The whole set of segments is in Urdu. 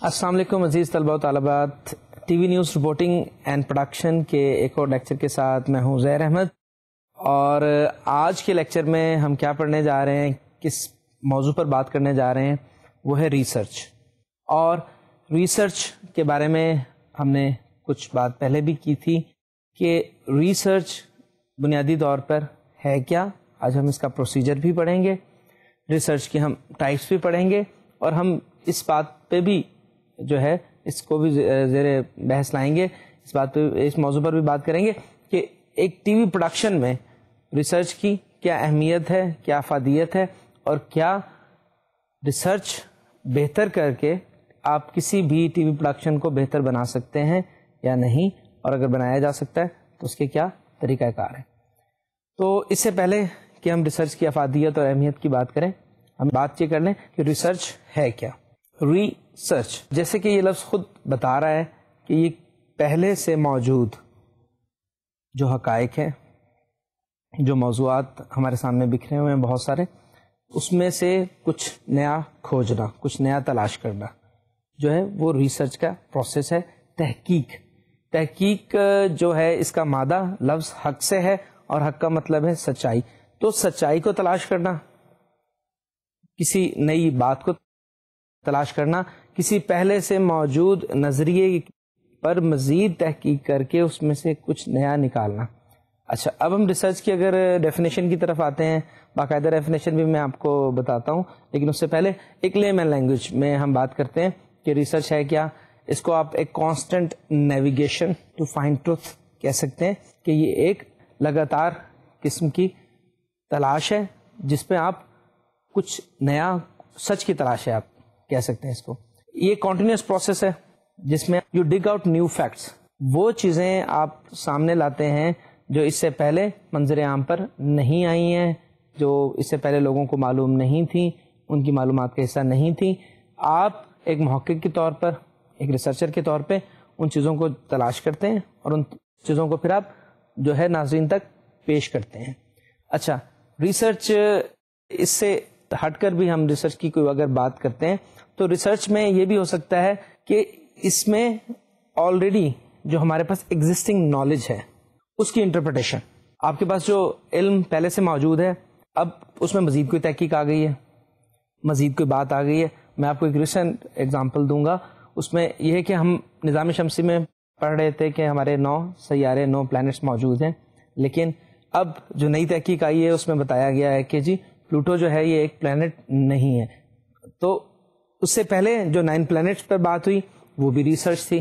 السلام علیکم عزیز طلباء و طالبات، T V news reporting and production کے ایک اور لیکچر کے ساتھ میں ہوں زہر احمد، اور آج کے لیکچر میں ہم کیا پڑھنے جا رہے ہیں، کس موضوع پر بات کرنے جا رہے ہیں، وہ ہے ریسرچ. اور ریسرچ کے بارے میں ہم نے کچھ بات پہلے بھی کی تھی کہ ریسرچ بنیادی طور پر ہے کیا. آج ہم اس کا پروسیجر بھی پڑھیں گے، ریسرچ کی ہم ٹائپس بھی پڑھیں گے، اور ہم اس بات پہ بھی جو ہے اس کو بھی زیر بحث لائیں گے، اس بات پہ اس موضوع پر بھی بات کریں گے کہ ایک ٹی وی پروڈکشن میں ریسرچ کی کیا اہمیت ہے، کیا افادیت ہے، اور کیا ریسرچ بہتر کر کے آپ کسی بھی ٹی وی پروڈکشن کو بہتر بنا سکتے ہیں یا نہیں، اور اگر بنایا جا سکتا ہے تو اس کے کیا طریقہ کار ہے. تو اس سے پہلے کہ ہم ریسرچ کی افادیت اور اہمیت کی بات کریں، ہم بات یہ کر لیں کہ ریسرچ ہے کیا. ریسرچ، جیسے کہ یہ لفظ خود بتا رہا ہے کہ یہ پہلے سے موجود جو حقائق ہیں، جو موضوعات ہمارے سامنے بکھرے ہوئے ہیں بہت سارے، اس میں سے کچھ نیا کھوجنا، کچھ نیا تلاش کرنا جو ہے وہ ریسرچ کا پروسیس ہے. تحقیق جو ہے اس کا مادہ لفظ حق سے ہے، اور حق کا مطلب ہے سچائی. تو سچائی کو تلاش کرنا، کسی نئی بات کو تلاش کرنا، کسی پہلے سے موجود نظریے پر مزید تحقیق کر کے اس میں سے کچھ نیا نکالنا. اچھا، اب ہم ریسرچ کی اگر ڈیفینیشن کی طرف آتے ہیں، باقاعدہ ڈیفینیشن بھی میں آپ کو بتاتا ہوں، لیکن اس سے پہلے ایک لے مین لینگویج میں ہم بات کرتے ہیں کہ ریسرچ ہے کیا. اس کو آپ ایک constant navigation to find truth کہہ سکتے ہیں، کہ یہ ایک لگاتار قسم کی تلاش ہے جس پہ آپ کچھ نیا سچ کی تلاش ہے، آپ کہہ سکتے ہیں اس کو. یہ کنٹینیوس پروسیس ہے جس میں یو ڈگ آؤٹ نیو فیکٹس، وہ چیزیں آپ سامنے لاتے ہیں جو اس سے پہلے منظر عام پر نہیں آئی ہیں، جو اس سے پہلے لوگوں کو معلوم نہیں تھیں، ان کی معلومات کا حصہ نہیں تھیں. آپ ایک محقق کے طور پر، ایک ریسرچر کے طور پہ ان چیزوں کو تلاش کرتے ہیں، اور ان چیزوں کو پھر آپ جو ہے ناظرین تک پیش کرتے ہیں. اچھا، ریسرچ اس سے ہٹ کر بھی ہم ریسرچ کی کوئی اگر بات کرتے ہیں تو ریسرچ میں یہ بھی ہو سکتا ہے کہ اس میں آلریڈی جو ہمارے پاس ایگزسٹنگ نالج ہے اس کی انٹرپریٹیشن، آپ کے پاس جو علم پہلے سے موجود ہے، اب اس میں مزید کوئی تحقیق آ گئی ہے، مزید کوئی بات آ گئی ہے. میں آپ کو ایک ریسنٹ ایگزامپل دوں گا. اس میں یہ ہے کہ ہم نظام شمسی میں پڑھ رہے تھے کہ ہمارے 9 سیارے، 9 پلانٹس موجود ہیں، لیکن اب جو نئی تحقیق آئی ہے اس میں بتایا گیا ہے کہ جی پلوٹو جو ہے یہ ایک پلانٹ نہیں ہے. تو اس سے پہلے جو 9 پلانٹس پر بات ہوئی وہ بھی ریسرچ تھی،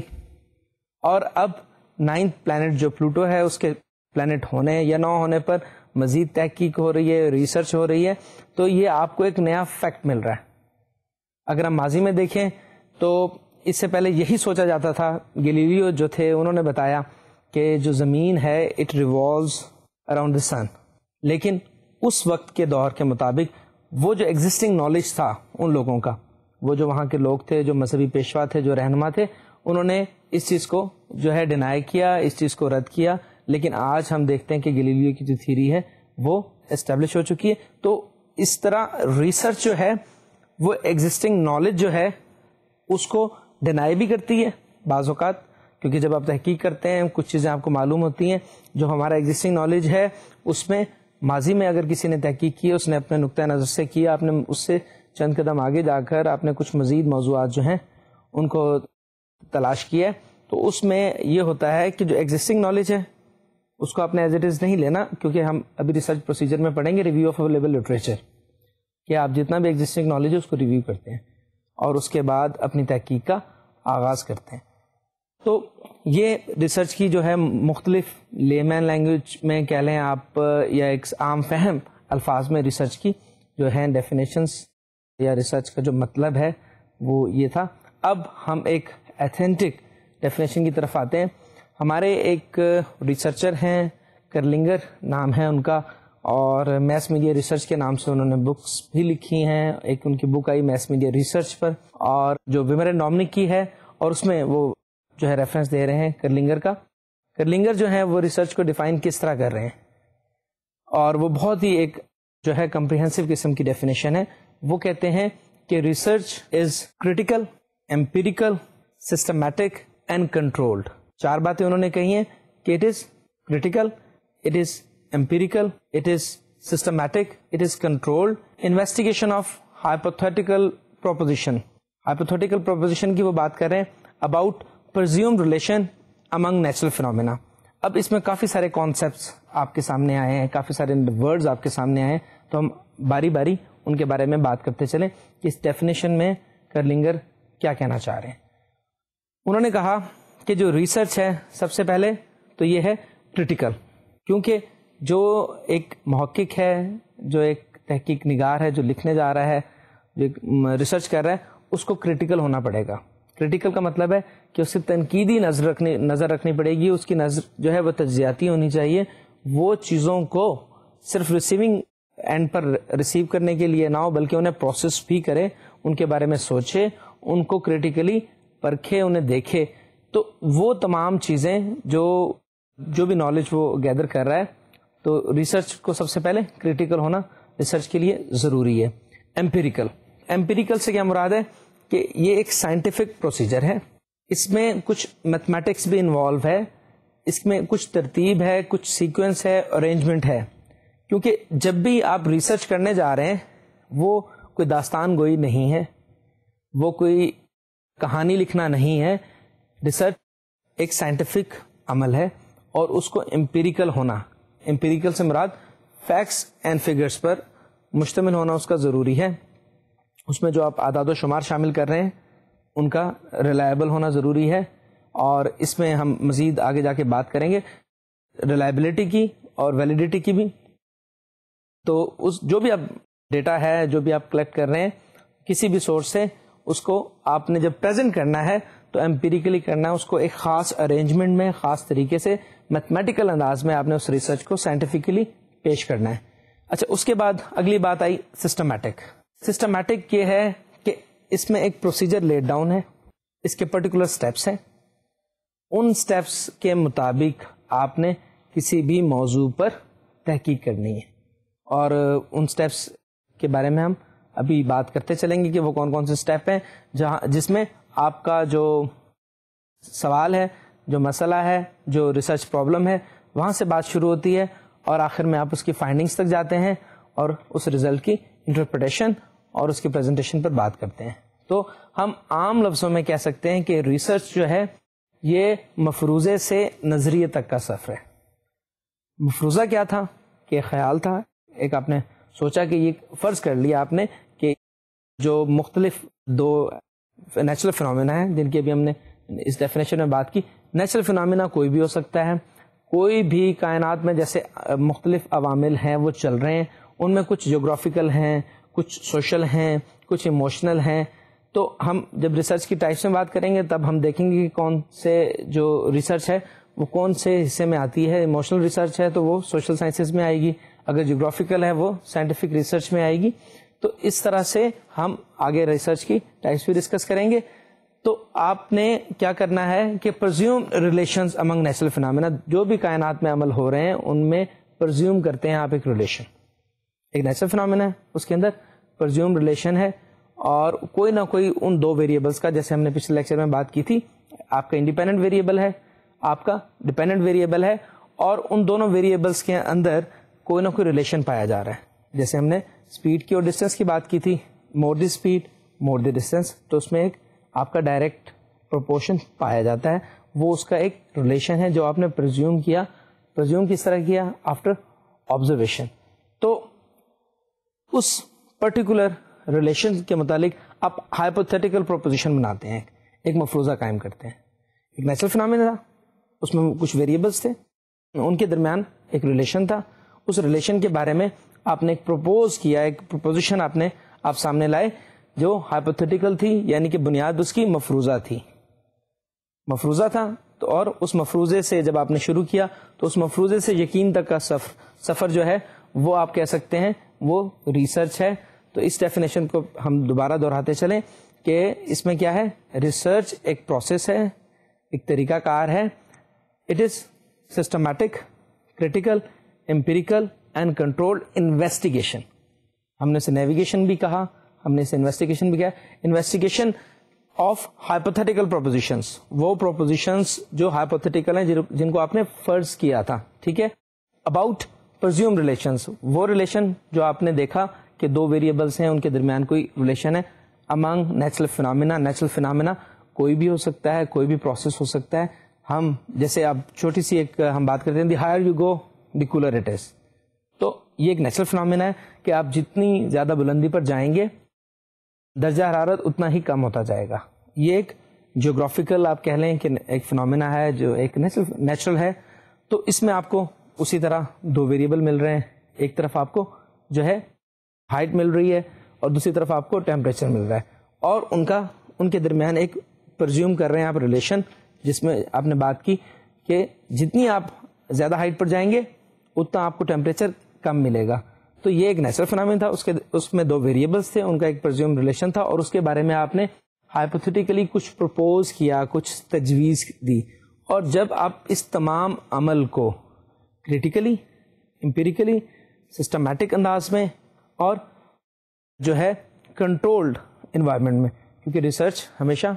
اور اب 9th پلانٹ جو پلوٹو ہے اس کے پلانٹ ہونے یا نہ ہونے پر مزید تحقیق ہو رہی ہے، ریسرچ ہو رہی ہے. تو یہ آپ کو ایک نیا فیکٹ مل رہا ہے. اگر ہم ماضی میں دیکھیں تو اس سے پہلے یہی سوچا جاتا تھا، گیلیلیو جو تھے انہوں نے بتایا کہ جو زمین ہے اٹ ریوالوز اراؤنڈ دی سن، لیکن اس وقت کے دور کے مطابق وہ جو ایگزسٹنگ نالج تھا ان لوگوں کا، وہ جو وہاں کے لوگ تھے، جو مذہبی پیشوا تھے، جو رہنما تھے، انہوں نے اس چیز کو جو ہے ڈینائی کیا، اس چیز کو رد کیا. لیکن آج ہم دیکھتے ہیں کہ گیلیلیو کی جو تھیوری ہے وہ اسٹیبلش ہو چکی ہے. تو اس طرح ریسرچ جو ہے وہ ایگزسٹنگ نالج جو ہے اس کو ڈینائی بھی کرتی ہے بعض اوقات، کیونکہ جب آپ تحقیق کرتے ہیں کچھ چیزیں آپ کو معلوم ہوتی ہیں جو ہمارا ایگزسٹنگ نالج ہے اس میں ماضی میں اگر کسی نے تحقیق کی، اس نے اپنے نقطۂ نظر سے کیا، آپ نے اس سے چند قدم آگے جا کر آپ نے کچھ مزید موضوعات جو ہیں ان کو تلاش کیا ہے، تو اس میں یہ ہوتا ہے کہ جو ایگزسٹنگ نالج ہے اس کو آپ نے ایز اٹ از نہیں لینا، کیونکہ ہم ابھی ریسرچ پروسیجر میں پڑھیں گے ریویو آف اویلیبل لٹریچر، کہ آپ جتنا بھی ایگزسٹنگ نالج ہے اس کو ریویو کرتے ہیں اور اس کے بعد اپنی تحقیق کا آغاز کرتے ہیں. تو یہ ریسرچ کی جو ہے مختلف لیمین لینگویج میں کہہ لیں آپ، یا ایک عام فہم الفاظ میں ریسرچ کی جو ہیں ڈیفینیشنس یا ریسرچ کا جو مطلب ہے وہ یہ تھا. اب ہم ایک ایتھینٹک ڈیفینیشن کی طرف آتے ہیں. ہمارے ایک ریسرچر ہیں، کرلنگر نام ہے ان کا، اور میس میڈیا ریسرچ کے نام سے انہوں نے بکس بھی لکھی ہیں. ایک ان کی بک آئی میس میڈیا ریسرچ پر، اور جو ویمر اینڈ ڈومنک کی ہے، اور اس میں وہ جو ہے ریفرنس دے رہے ہیں کرلنگر کا. کرلنگر جو ہے وہ ریسرچ کو ڈیفائن کس طرح کر رہے ہیں، اور وہ بہت ہی ایک جو ہے کمپریہنسو قسم کی ڈیفینیشن ہے. وہ کہتے ہیں کہ research is critical empirical, systematic and controlled. 4 باتیں انہوں نے کہی ہیں کہ it is critical, it is empirical, it is systematic, it is controlled. Investigation of hypothetical proposition. Hypothetical proposition کی وہ بات کر رہے ہیں about presumed relation among natural phenomena. اب اس میں کافی سارے کانسیپٹس آپ کے سامنے آئے ہیں, کافی سارے ورڈز آپ کے سامنے آئے ہیں, تو ہم باری باری ان کے بارے میں بات کرتے چلیں کہ اس ڈیفینیشن میں کرلنگر کیا کہنا چاہ رہے ہیں. انہوں نے کہا کہ جو ریسرچ ہے سب سے پہلے تو یہ ہے کرٹیکل, کیونکہ جو ایک محقق ہے, جو ایک تحقیق نگار ہے, جو لکھنے جا رہا ہے, جو ریسرچ کر رہا ہے, اس کو کرٹیکل ہونا پڑے گا. کرٹیکل کا مطلب ہے کہ اس سے تنقیدی نظر رکھنی پڑے گی, اس کی نظر جو ہے وہ تجزیاتی ہونی چاہیے. وہ چیزوں کو صرف ریسیونگ اینڈ پر ریسیو کرنے کے لیے نہ ہو, بلکہ انہیں پروسیس بھی کرے, ان کے بارے میں سوچے, ان کو کریٹیکلی پرکھے, انہیں دیکھے. تو وہ تمام چیزیں جو بھی نالج وہ گیدر کر رہا ہے, تو ریسرچ کو سب سے پہلے کریٹیکل ہونا ریسرچ کے لیے ضروری ہے. ایمپیریکل سے کیا مراد ہے کہ یہ ایک سائنٹیفک پروسیجر ہے, اس میں کچھ میتھمیٹکس بھی انوالو ہے, اس میں کچھ ترتیب ہے, کچھ سیکوینس ہے, ارینجمنٹ ہے. کیونکہ جب بھی آپ ریسرچ کرنے جا رہے ہیں وہ کوئی داستان گوئی نہیں ہے, وہ کوئی کہانی لکھنا نہیں ہے. ریسرچ ایک سائنٹیفک عمل ہے اور اس کو امپیریکل ہونا, امپیریکل سے مراد فیکٹس اینڈ فگرس پر مشتمل ہونا اس کا ضروری ہے. اس میں جو آپ اعداد و شمار شامل کر رہے ہیں ان کا ریلائبل ہونا ضروری ہے, اور اس میں ہم مزید آگے جا کے بات کریں گے ریلائبلٹی کی اور ویلیڈیٹی کی بھی. تو جو بھی آپ ڈیٹا ہے, جو بھی آپ کلیکٹ کر رہے ہیں کسی بھی سورس سے, اس کو آپ نے جب پریزنٹ کرنا ہے تو ایمپیریکلی کرنا ہے, اس کو ایک خاص ارینجمنٹ میں, خاص طریقے سے, میتھمیٹیکل انداز میں آپ نے اس ریسرچ کو سائنٹیفکلی پیش کرنا ہے. اچھا, اس کے بعد اگلی بات آئی سسٹمیٹک. سسٹمیٹک یہ ہے کہ اس میں ایک پروسیجر لیڈ ڈاؤن ہے, اس کے پرٹیکولر سٹیپس ہیں, ان سٹیپس کے مطابق آپ نے کسی بھی موضوع پر تحقیق کرنی ہے, اور ان سٹیپس کے بارے میں ہم ابھی بات کرتے چلیں گے کہ وہ کون کون سے سٹیپ ہیں جس میں آپ کا جو سوال ہے, جو مسئلہ ہے, جو ریسرچ پرابلم ہے, وہاں سے بات شروع ہوتی ہے اور آخر میں آپ اس کی فائنڈنگز تک جاتے ہیں اور اس رزلٹ کی انٹرپریٹیشن اور اس کی پریزنٹیشن پر بات کرتے ہیں. تو ہم عام لفظوں میں کہہ سکتے ہیں کہ ریسرچ جو ہے یہ مفروضے سے نظریے تک کا سفر ہے. مفروضہ کیا تھا کہ خیال تھا, ایک آپ نے سوچا کہ یہ فرض کر لیا آپ نے کہ جو مختلف 2 نیچرل فینومینا ہیں جن کی ابھی ہم نے اس ڈیفینیشن میں بات کی. نیچرل فینومینا کوئی بھی ہو سکتا ہے, کوئی بھی کائنات میں جیسے مختلف عوامل ہیں وہ چل رہے ہیں, ان میں کچھ جغرافیکل ہیں, کچھ سوشل ہیں, کچھ ایموشنل ہیں. تو ہم جب ریسرچ کی ٹائپس میں بات کریں گے تب ہم دیکھیں گے کہ کون سے جو ریسرچ ہے وہ کون سے حصے میں آتی ہے. ایموشنل ریسرچ ہے تو وہ سوشل سائنسز میں آئے گی, اگر جغرافیکل ہے وہ سائنٹیفک ریسرچ میں آئے گی. تو اس طرح سے ہم آگے ریسرچ کی ٹائپس بھی ڈسکس کریں گے. تو آپ نے کیا کرنا ہے کہ پرزیوم ریلیشنز امنگ نیچرل فینومینا, جو بھی کائنات میں عمل ہو رہے ہیں ان میں پرزیوم کرتے ہیں آپ ایک ریلیشن, ایک نیچرل فینومینا ہے اس کے اندر پرزیوم ریلیشن ہے, اور کوئی نہ کوئی ان 2 ویریبلس کا, جیسے ہم نے پچھلے لیکچر میں بات کی تھی, آپ کا انڈیپینڈنٹ ویریبل ہے, آپ کا ڈیپینڈنٹ ویریبل ہے, اور ان دونوں ویریبلس کے اندر کوئی نہ کوئی ریلیشن پایا جا رہا ہے. جیسے ہم نے اسپیڈ کی اور ڈسٹینس کی بات کی تھی, مور the speed more the distance, تو اس میں ایک آپ کا ڈائریکٹ پروپورشن پایا جاتا ہے, وہ اس کا ایک ریلیشن ہے جو آپ نے پرزیوم کیا. پرزیوم کس طرح کیا؟ After observation. تو اس پرٹیکولر ریلیشن کے متعلق آپ ہائپوتھیٹیکل پروپوزیشن بناتے ہیں, ایک مفروضہ قائم کرتے ہیں. ایک نیچرل فینومینا تھا, اس میں کچھ ویریبلس تھے, ان کے درمیان ایک ریلیشن تھا, اس ریلیشن کے بارے میں آپ نے ایک پروپوز کیا, ایک پروپوزیشن آپ سامنے لائے جو ہائپوتھیٹیکل تھی, یعنی کہ بنیاد اس کی مفروضہ تھی, مفروضہ تھا. تو اور اس مفروضے سے جب آپ نے شروع کیا تو اس مفروضے سے یقین تک کا سفر جو ہے وہ آپ کہہ سکتے ہیں وہ ریسرچ ہے. تو اس ڈیفینیشن کو ہم دوبارہ دہراتے چلیں کہ اس میں کیا ہے, ریسرچ ایک پروسیس ہے, ایک طریقہ کار ہے. It is systematic, critical, empirical and controlled investigation. ہم نے اسے نیویگیشن بھی کہا, ہم نے اسے انویسٹیگیشن بھی کہا. انویسٹیگیشن آف ہائپوتھیٹیکل پروپوزیشنس، وہ پروپوزیشنس جو ہائپوتھیٹیکل ہیں جن کو آپ نے فرض کیا تھا. ٹھیک ہے. اباؤٹ پرزیوم ریلیشنس، وہ ریلیشن جو آپ نے دیکھا کہ دو ویریبلس ہیں ان کے درمیان کوئی ریلیشن ہے. امنگ نیچرل فینومینا، نیچرل فینومینا کوئی بھی ہو سکتا ہے، کوئی بھی پروسیس ہو سکتا ہے. ہم جیسے اب چھوٹی سی ایک ہم بات کرتے ہیں the higher you go the cooler it is, تو یہ ایک نیچرل فینومینا ہے کہ آپ جتنی زیادہ بلندی پر جائیں گے درجہ حرارت اتنا ہی کم ہوتا جائے گا. یہ ایک جیوگرافیکل آپ کہہ لیں کہ ایک فینومینا ہے جو ایک نیچرل ہے. تو اس میں آپ کو اسی طرح دو ویریبل مل رہے ہیں، ایک طرف آپ کو جو ہے ہائٹ مل رہی ہے اور دوسری طرف آپ کو ٹیمپریچر مل رہا ہے، اور ان کے درمیان ایک پرزیوم کر رہے ہیں آپ ریلیشن، جس میں آپ نے بات کی کہ جتنی آپ زیادہ ہائٹ پر جائیں گے اتنا آپ کو ٹیمپریچر کم ملے گا. تو یہ ایک نیچرل فینومینا تھا، اس میں دو ویریبلس تھے، ان کا ایک پرزیوم ریلیشن تھا، اور اس کے بارے میں آپ نے ہائپوتھیٹیکلی کچھ پرپوز کیا، کچھ تجویز دی. اور جب آپ اس تمام عمل کو کریٹیکلی، امپیریکلی، سسٹمیٹک انداز میں اور جو ہے کنٹرولڈ انوائرمنٹ میں، کیونکہ ریسرچ ہمیشہ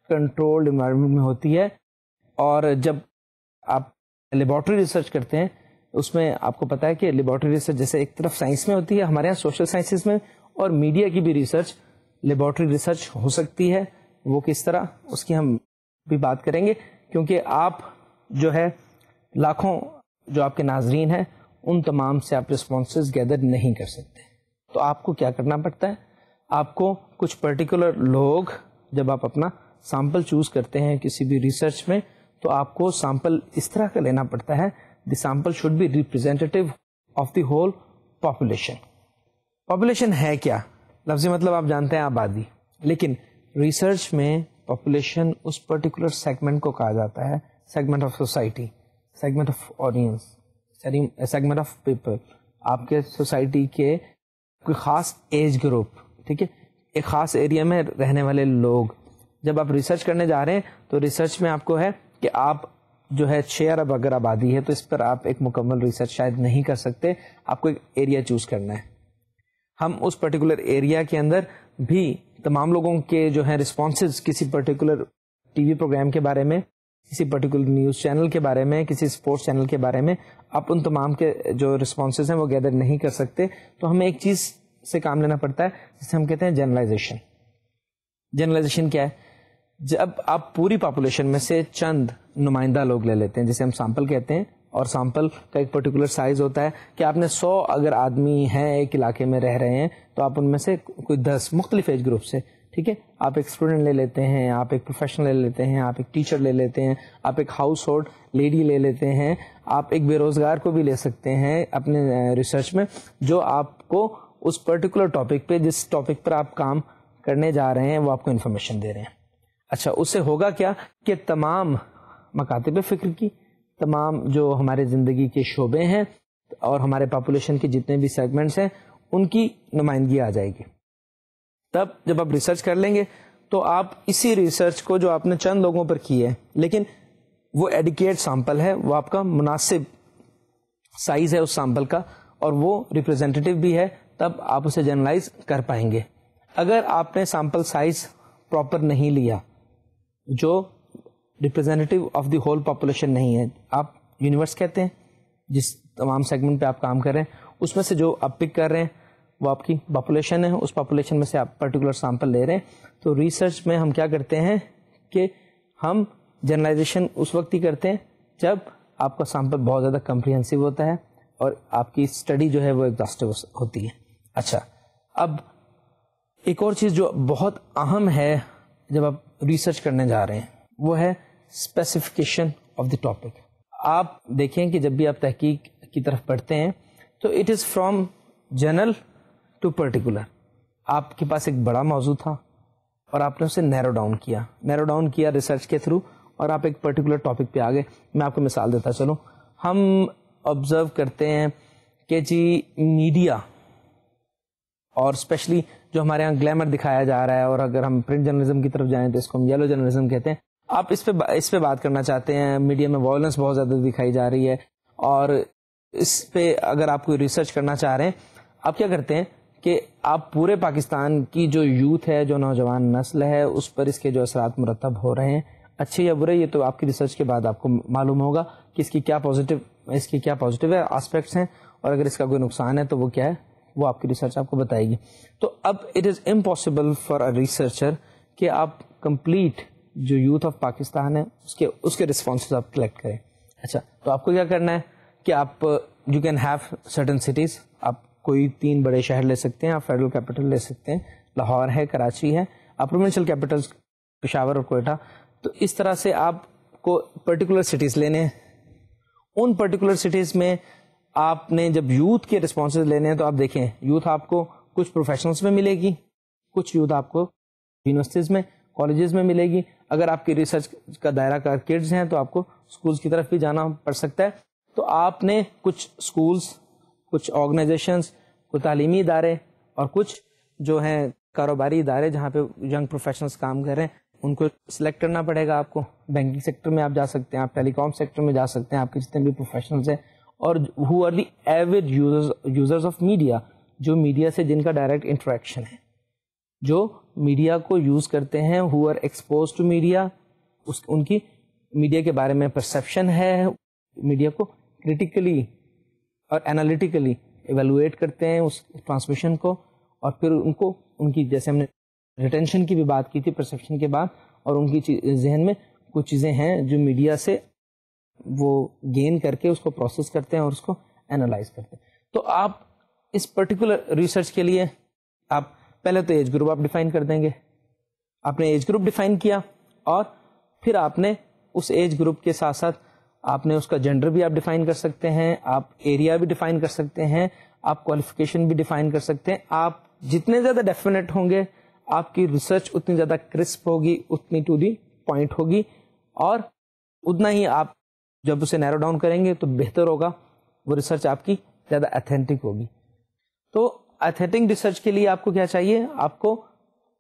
کنٹرولڈ انوائرمنٹ میں ہوتی ہے، اور جب آپ لیبارٹری ریسرچ کرتے ہیں اس میں آپ کو پتا ہے کہ لیبارٹری ریسرچ جیسے ایک طرف سائنس میں ہوتی ہے ہمارے یہاں سوشل سائنسز میں، اور میڈیا کی بھی ریسرچ لیبارٹری ریسرچ ہو سکتی ہے. وہ کس طرح، اس کی ہم بھی بات کریں گے، کیونکہ آپ جو ہے لاکھوں جو آپ کے ناظرین ہیں ان تمام سے آپ رسپانسز گیدر نہیں کر سکتے. تو آپ کو کیا کرنا پڑتا ہے، آپ کو کچھ پرٹیکولر لوگ، جب آپ اپنا سیمپل چوز کرتے ہیں کسی بھی ریسرچ میں، تو آپ کو سیمپل اس طرح کا لینا پڑتا ہے. The sample should be representative of the whole population. Population ہے کیا؟ لفظی مطلب آپ جانتے ہیں آبادی، لیکن ریسرچ میں پاپولیشن اس پرٹیکولر سیگمنٹ کو کہا جاتا ہے، segment of society, segment of audience, segment of people, آپ کے سوسائٹی کے کوئی خاص ایج گروپ. ٹھیک ہے، ایک خاص ایریا میں رہنے والے لوگ. جب آپ ریسرچ کرنے جا رہے ہیں تو ریسرچ میں آپ کو ہے کہ آپ جو ہے 6 ارب اگر آبادی ہے تو اس پر آپ ایک مکمل ریسرچ شاید نہیں کر سکتے، آپ کو ایک ایریا چوز کرنا ہے. ہم اس پرٹیکولر ایریا کے اندر بھی تمام لوگوں کے جو ہیں رسپانسز کسی پرٹیکولر ٹی وی پروگرام کے بارے میں، کسی پرٹیکولر نیوز چینل کے بارے میں، کسی اسپورٹس چینل کے بارے میں، آپ ان تمام کے جو رسپانسز ہیں وہ گیدر نہیں کر سکتے. تو ہمیں ایک چیز سے کام لینا پڑتا ہے جسے ہم کہتے ہیں جنرلائزیشن. جنرلائزیشن کیا ہے؟ جب آپ پوری پاپولیشن میں سے چند نمائندہ لوگ لے لیتے ہیں جسے ہم سیمپل کہتے ہیں، اور سیمپل کا ایک پرٹیکولر سائز ہوتا ہے کہ آپ نے 100 اگر آدمی ہیں ایک علاقے میں رہ رہے ہیں تو آپ ان میں سے کوئی 10 مختلف ایج گروپ سے، ٹھیک ہے، آپ ایک اسٹوڈنٹ لے لیتے ہیں، آپ ایک پروفیشنل لے لیتے ہیں، آپ ایک ٹیچر لے لیتے ہیں، آپ ایک ہاؤس ہولڈ لیڈی لے لیتے ہیں، آپ ایک بے روزگار کو بھی لے سکتے ہیں اپنے ریسرچ میں، جو آپ کو اس پرٹیکولر ٹاپک پہ، جس ٹاپک پر آپ کام کرنے جا رہے ہیں وہ آپ کو انفارمیشن دے رہے ہیں. اچھا، اس سے ہوگا کیا کہ تمام مکاتب فکر کی، تمام جو ہمارے زندگی کے شعبے ہیں اور ہمارے پاپولیشن کے جتنے بھی سیگمنٹس ہیں ان کی نمائندگی آ جائے گی. تب جب آپ ریسرچ کر لیں گے تو آپ اسی ریسرچ کو جو آپ نے چند لوگوں پر کی ہے لیکن وہ ایڈیکیٹ سیمپل ہے، وہ آپ کا مناسب سائز ہے اس سیمپل کا اور وہ ریپرزینٹیو بھی ہے، تب آپ اسے جنرلائز کر پائیں گے. اگر آپ نے سیمپل سائز پراپر نہیں لیا جو representative of the whole population نہیں ہے، آپ یونیورس کہتے ہیں جس تمام سیگمنٹ پہ آپ کام کر رہے ہیں، اس میں سے جو آپ پک کر رہے ہیں وہ آپ کی پاپولیشن ہے، اس پاپولیشن میں سے آپ پرٹیکولر سیمپل لے رہے ہیں. تو ریسرچ میں ہم کیا کرتے ہیں کہ ہم جنرلائزیشن اس وقت ہی کرتے ہیں جب آپ کا سیمپل بہت زیادہ کمپریہنسو ہوتا ہے اور آپ کی اسٹڈی جو ہے وہ ایگزاسٹو ہوتی ہے. اچھا، اب ایک اور چیز جو بہت اہم ہے جب آپ ریسرچ کرنے جا رہے ہیں وہ ہے اسپیسیفکیشن آف دی ٹاپک. آپ دیکھیں کہ جب بھی آپ تحقیق کی طرف پڑھتے ہیں تو it is from general to particular. آپ کے پاس ایک بڑا موضوع تھا اور آپ نے اسے نیرو ڈاؤن کیا ریسرچ کے تھرو اور آپ ایک پرٹیکولر ٹاپک پہ آ گئے. میں آپ کو مثال دیتا چلوں. ہم آبزرو کرتے ہیں کہ جی میڈیا اور اسپیشلی جو ہمارے یہاں گلیمر دکھایا جا رہا ہے، اور اگر ہم پرنٹ جرنلزم کی طرف جائیں تو اس کو ہم یلو جرنلزم کہتے ہیں. آپ اس پہ بات کرنا چاہتے ہیں. میڈیا میں وائلنس بہت زیادہ دکھائی جا رہی ہے اور اس پہ اگر آپ کوئی ریسرچ کرنا چاہ رہے ہیں آپ کیا کرتے ہیں کہ آپ پورے پاکستان کی جو یوتھ ہے, جو نوجوان نسل ہے, اس پر اس کے جو اثرات مرتب ہو رہے ہیں, اچھے یا برے, یہ تو آپ کی ریسرچ کے بعد آپ کو معلوم ہوگا کہ اس کی کیا پازیٹیو آسپیکٹس ہیں, اور اگر اس کا کوئی نقصان ہے تو وہ کیا ہے, وہ آپ کی ریسرچ آپ کو بتائے گی. تو اب it is impossible for a researcher کہ آپ کمپلیٹ جو یوتھ آف پاکستان ہے اس کے رسپانسز آپ کلیکٹ کریں. اچھا, تو آپ کو کیا کرنا ہے کہ آپ you can have certain cities, آپ کوئی 3 بڑے شہر لے سکتے ہیں, آپ فیڈرل کیپٹل لے سکتے ہیں, لاہور ہے, کراچی ہے, آپ پروونشل کیپٹلز پشاور اور کوئٹہ. تو اس طرح سے آپ کو پرٹیکولر سٹیز لینے ہیں. ان پرٹیکولر سٹیز میں آپ نے جب یوتھ کے رسپانسز لینے ہیں تو آپ دیکھیں یوتھ آپ کو کچھ پروفیشنلس میں ملے گی, کچھ یوتھ آپ کو یونیورسٹیز میں, کالجز میں ملے گی. اگر آپ کی ریسرچ کا دائرہ کار کڈز ہیں تو آپ کو اسکولس کی طرف بھی جانا پڑ سکتا ہے. تو آپ نے کچھ اسکولس, کچھ آرگنائزیشنس, کچھ تعلیمی ادارے اور کچھ جو ہیں کاروباری ادارے جہاں پہ ینگ پروفیشنلس کام کر رہے ہیں, ان کو سلیکٹ کرنا پڑے گا آپ کو. بینکنگ سیکٹر میں آپ جا سکتے ہیں, آپ ٹیلی کام سیکٹر میں جا سکتے ہیں, آپ کے جتنے بھی پروفیشنلز ہیں, اور who are the average users of media, جو میڈیا سے جن کا ڈائریکٹ انٹریکشن ہے, جو میڈیا کو یوز کرتے ہیں, who are expose to media, ان کی میڈیا کے بارے میں پرسیپشن ہے, میڈیا کو کریٹیکلی اور انالیٹیکلی ایویلویٹ کرتے ہیں اس ٹرانسمیشن کو, اور پھر ان کی جیسے ہم نے ریٹینشن کی بھی بات کی تھی پرسیپشن کے بعد, اور ان کی ذہن میں کچھ چیزیں ہیں جو میڈیا سے وہ گین کر کے اس کو پروسیس کرتے ہیں اور اس کو اینالائز کرتے ہیں. تو آپ اس پرٹیکولر ریسرچ کے لیے آپ پہلے تو ایج گروپ آپ ڈیفائن کر دیں گے. آپ نے ایج گروپ ڈیفائن کیا, اور پھر آپ نے اس ایج گروپ کے ساتھ ساتھ آپ نے اس کا جینڈر بھی آپ ڈیفائن کر سکتے ہیں, آپ ایریا بھی ڈیفائن کر سکتے ہیں, آپ کوالیفیکیشن بھی ڈیفائن کر سکتے ہیں. آپ جتنے زیادہ ڈیفینیٹ ہوں گے آپ کی ریسرچ اتنی زیادہ کرسپ ہوگی, اتنی ٹو دی پوائنٹ ہوگی, اور اتنا ہی آپ جب اسے نیرو ڈاؤن کریں گے تو بہتر ہوگا, وہ ریسرچ آپ کی زیادہ اتھینٹک ہوگی. تو اتھینٹک ریسرچ کے لیے آپ کو کیا چاہیے, آپ کو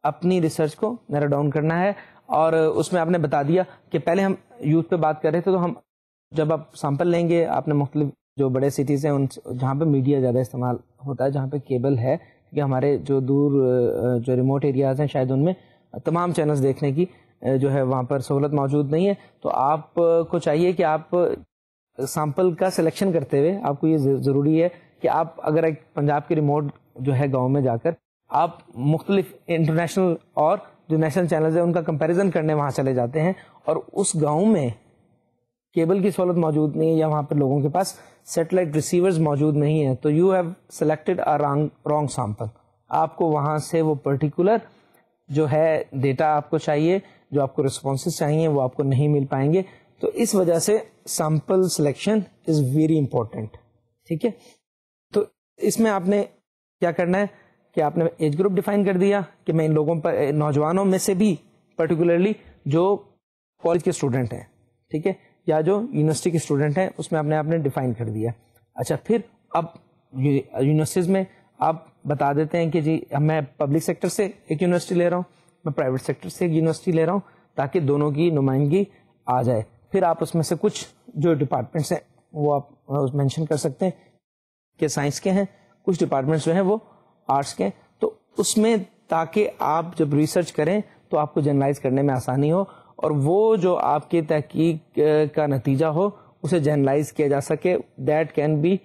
اپنی ریسرچ کو نیرو ڈاؤن کرنا ہے. اور اس میں آپ نے بتا دیا کہ پہلے ہم یوتھ پہ بات کر رہے تھے, تو ہم جب آپ سیمپل لیں گے, آپ نے مختلف جو بڑے سٹیز ہیں ان جہاں پہ میڈیا زیادہ استعمال ہوتا ہے, جہاں پہ کیبل ہے, کہ ہمارے جو دور جو ریموٹ ایریاز ہیں شاید ان میں تمام چینلز دیکھنے کی جو ہے وہاں پر سہولت موجود نہیں ہے. تو آپ کو چاہیے کہ آپ سیمپل کا سلیکشن کرتے ہوئے آپ کو یہ ضروری ہے کہ آپ اگر ایک پنجاب کے ریموٹ جو ہے گاؤں میں جا کر آپ مختلف انٹرنیشنل اور جو نیشنل چینلز ہیں ان کا کمپیریزن کرنے وہاں چلے جاتے ہیں, اور اس گاؤں میں کیبل کی سہولت موجود نہیں ہے یا وہاں پر لوگوں کے پاس سیٹلائٹ ریسیورز موجود نہیں ہیں, تو you have selected a wrong sample. آپ کو وہاں سے وہ پرٹیکولر جو ہے ڈیٹا آپ کو چاہیے, جو آپ کو رسپانسز چاہیے, وہ آپ کو نہیں مل پائیں گے. تو اس وجہ سے sample selection is very important. ٹھیک ہے, تو اس میں آپ نے کیا کرنا ہے کہ آپ نے ایج گروپ ڈیفائن کر دیا کہ میں ان لوگوں پر, نوجوانوں میں سے بھی پرٹیکولرلی جو کالج کے اسٹوڈنٹ ہیں, ٹھیک ہے, یا جو یونیورسٹی کے اسٹوڈنٹ ہیں, اس میں آپ نے ڈیفائن کر دیا. اچھا, پھر اب یونیورسٹیز میں آپ بتا دیتے ہیں کہ جی میں پبلک سیکٹر سے ایک یونیورسٹی لے رہا ہوں, میں پرائیویٹ سیکٹر سے ایک یونیورسٹی لے رہا ہوں, تاکہ دونوں کی نمائندگی آ جائے. پھر آپ اس میں سے کچھ جو ڈپارٹمنٹس ہیں وہ آپ مینشن کر سکتے ہیں کہ سائنس کے ہیں, کچھ ڈپارٹمنٹس جو ہیں وہ آرٹس کے ہیں. تو اس میں تاکہ آپ جب ریسرچ کریں تو آپ کو جنرلائز کرنے میں آسانی ہو, اور وہ جو آپ کی تحقیق کا نتیجہ ہو اسے جنرلائز کیا جا سکے, that can be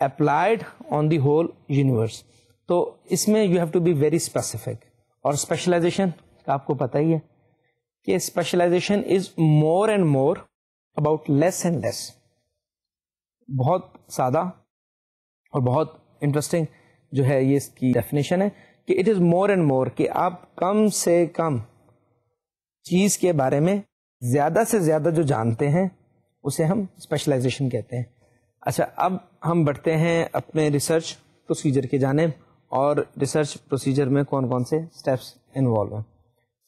applied on the whole universe. تو اس میں you have to be very specific. اور اسپیشلائزیشن کا آپ کو پتہ ہی ہے کہ specialisation is more and more about less and less. بہت سادہ اور بہت انٹرسٹنگ جو ہے یہ اس کی ڈیفینیشن ہے کہ اٹ از مور اینڈ مور, کہ آپ کم سے کم چیز کے بارے میں زیادہ سے زیادہ جو جانتے ہیں اسے ہم اسپیشلائزیشن کہتے ہیں. اچھا, اب ہم بڑھتے ہیں اپنے ریسرچ پروسیجر کی جانب, اور ریسرچ پروسیجر میں کون کون سے اسٹیپس انوالو ہیں.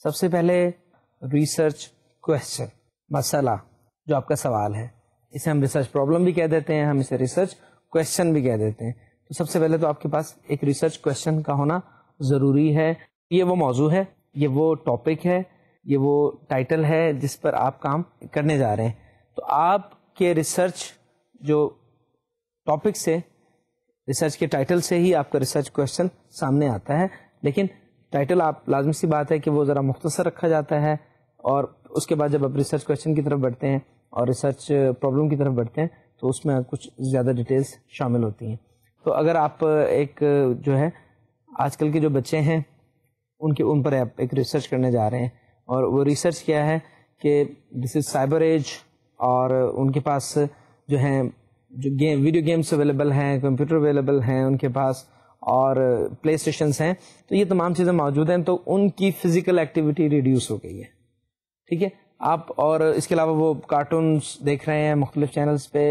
سب سے پہلے ریسرچ کویسچن, مسئلہ جو آپ کا سوال ہے, اسے ہم ریسرچ پرابلم بھی کہہ دیتے ہیں, ہم اسے ریسرچ کویسچن بھی کہہ دیتے ہیں. تو سب سے پہلے تو آپ کے پاس ایک ریسرچ کویسچن کا ہونا ضروری ہے. یہ وہ موضوع ہے, یہ وہ ٹاپک ہے, یہ وہ ٹائٹل ہے جس پر آپ کام کرنے جا رہے ہیں. تو آپ کے ریسرچ جو ٹاپک سے ریسرچ کے ٹائٹل سے ہی آپ کا ریسرچ کوشچن سامنے آتا ہے، لیکن ٹائٹل آپ لازمی سی بات ہے کہ وہ ذرا مختصر رکھا جاتا ہے، اور اس کے بعد جب آپ ریسرچ کوشچن کی طرف بڑھتے ہیں اور ریسرچ پرابلم کی طرف بڑھتے ہیں تو اس میں کچھ زیادہ ڈیٹیلز شامل ہوتی ہیں. تو اگر آپ ایک جو ہے آج کل کے جو بچے ہیں ان پر آپ ایک ریسرچ کرنے جا رہے ہیں، اور وہ ریسرچ کیا ہے کہ دس از سائبر ایج، اور ان کے پاس جو ہیں جو ویڈیو گیمس اویلیبل ہیں، کمپیوٹر اویلیبل ہیں ان کے پاس، اور پلے اسٹیشنس ہیں، تو یہ تمام چیزیں موجود ہیں، تو ان کی فزیکل ایکٹیویٹی ریڈیوس ہو گئی ہے. ٹھیک ہے، آپ اور اس کے علاوہ وہ کارٹونس دیکھ رہے ہیں، مختلف چینلز پہ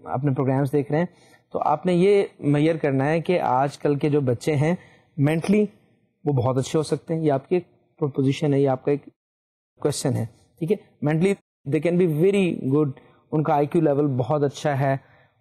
اپنے پروگرامز دیکھ رہے ہیں، تو آپ نے یہ میئر کرنا ہے کہ آج کل کے جو بچے ہیں مینٹلی وہ بہت اچھے ہو سکتے ہیں. یہ آپ کی ایک پروپوزیشن ہے، یہ آپ کا ایک کوشچن ہے. ٹھیک ہے، mentally they can be very good, ان کا آئی کیو لیول بہت اچھا ہے،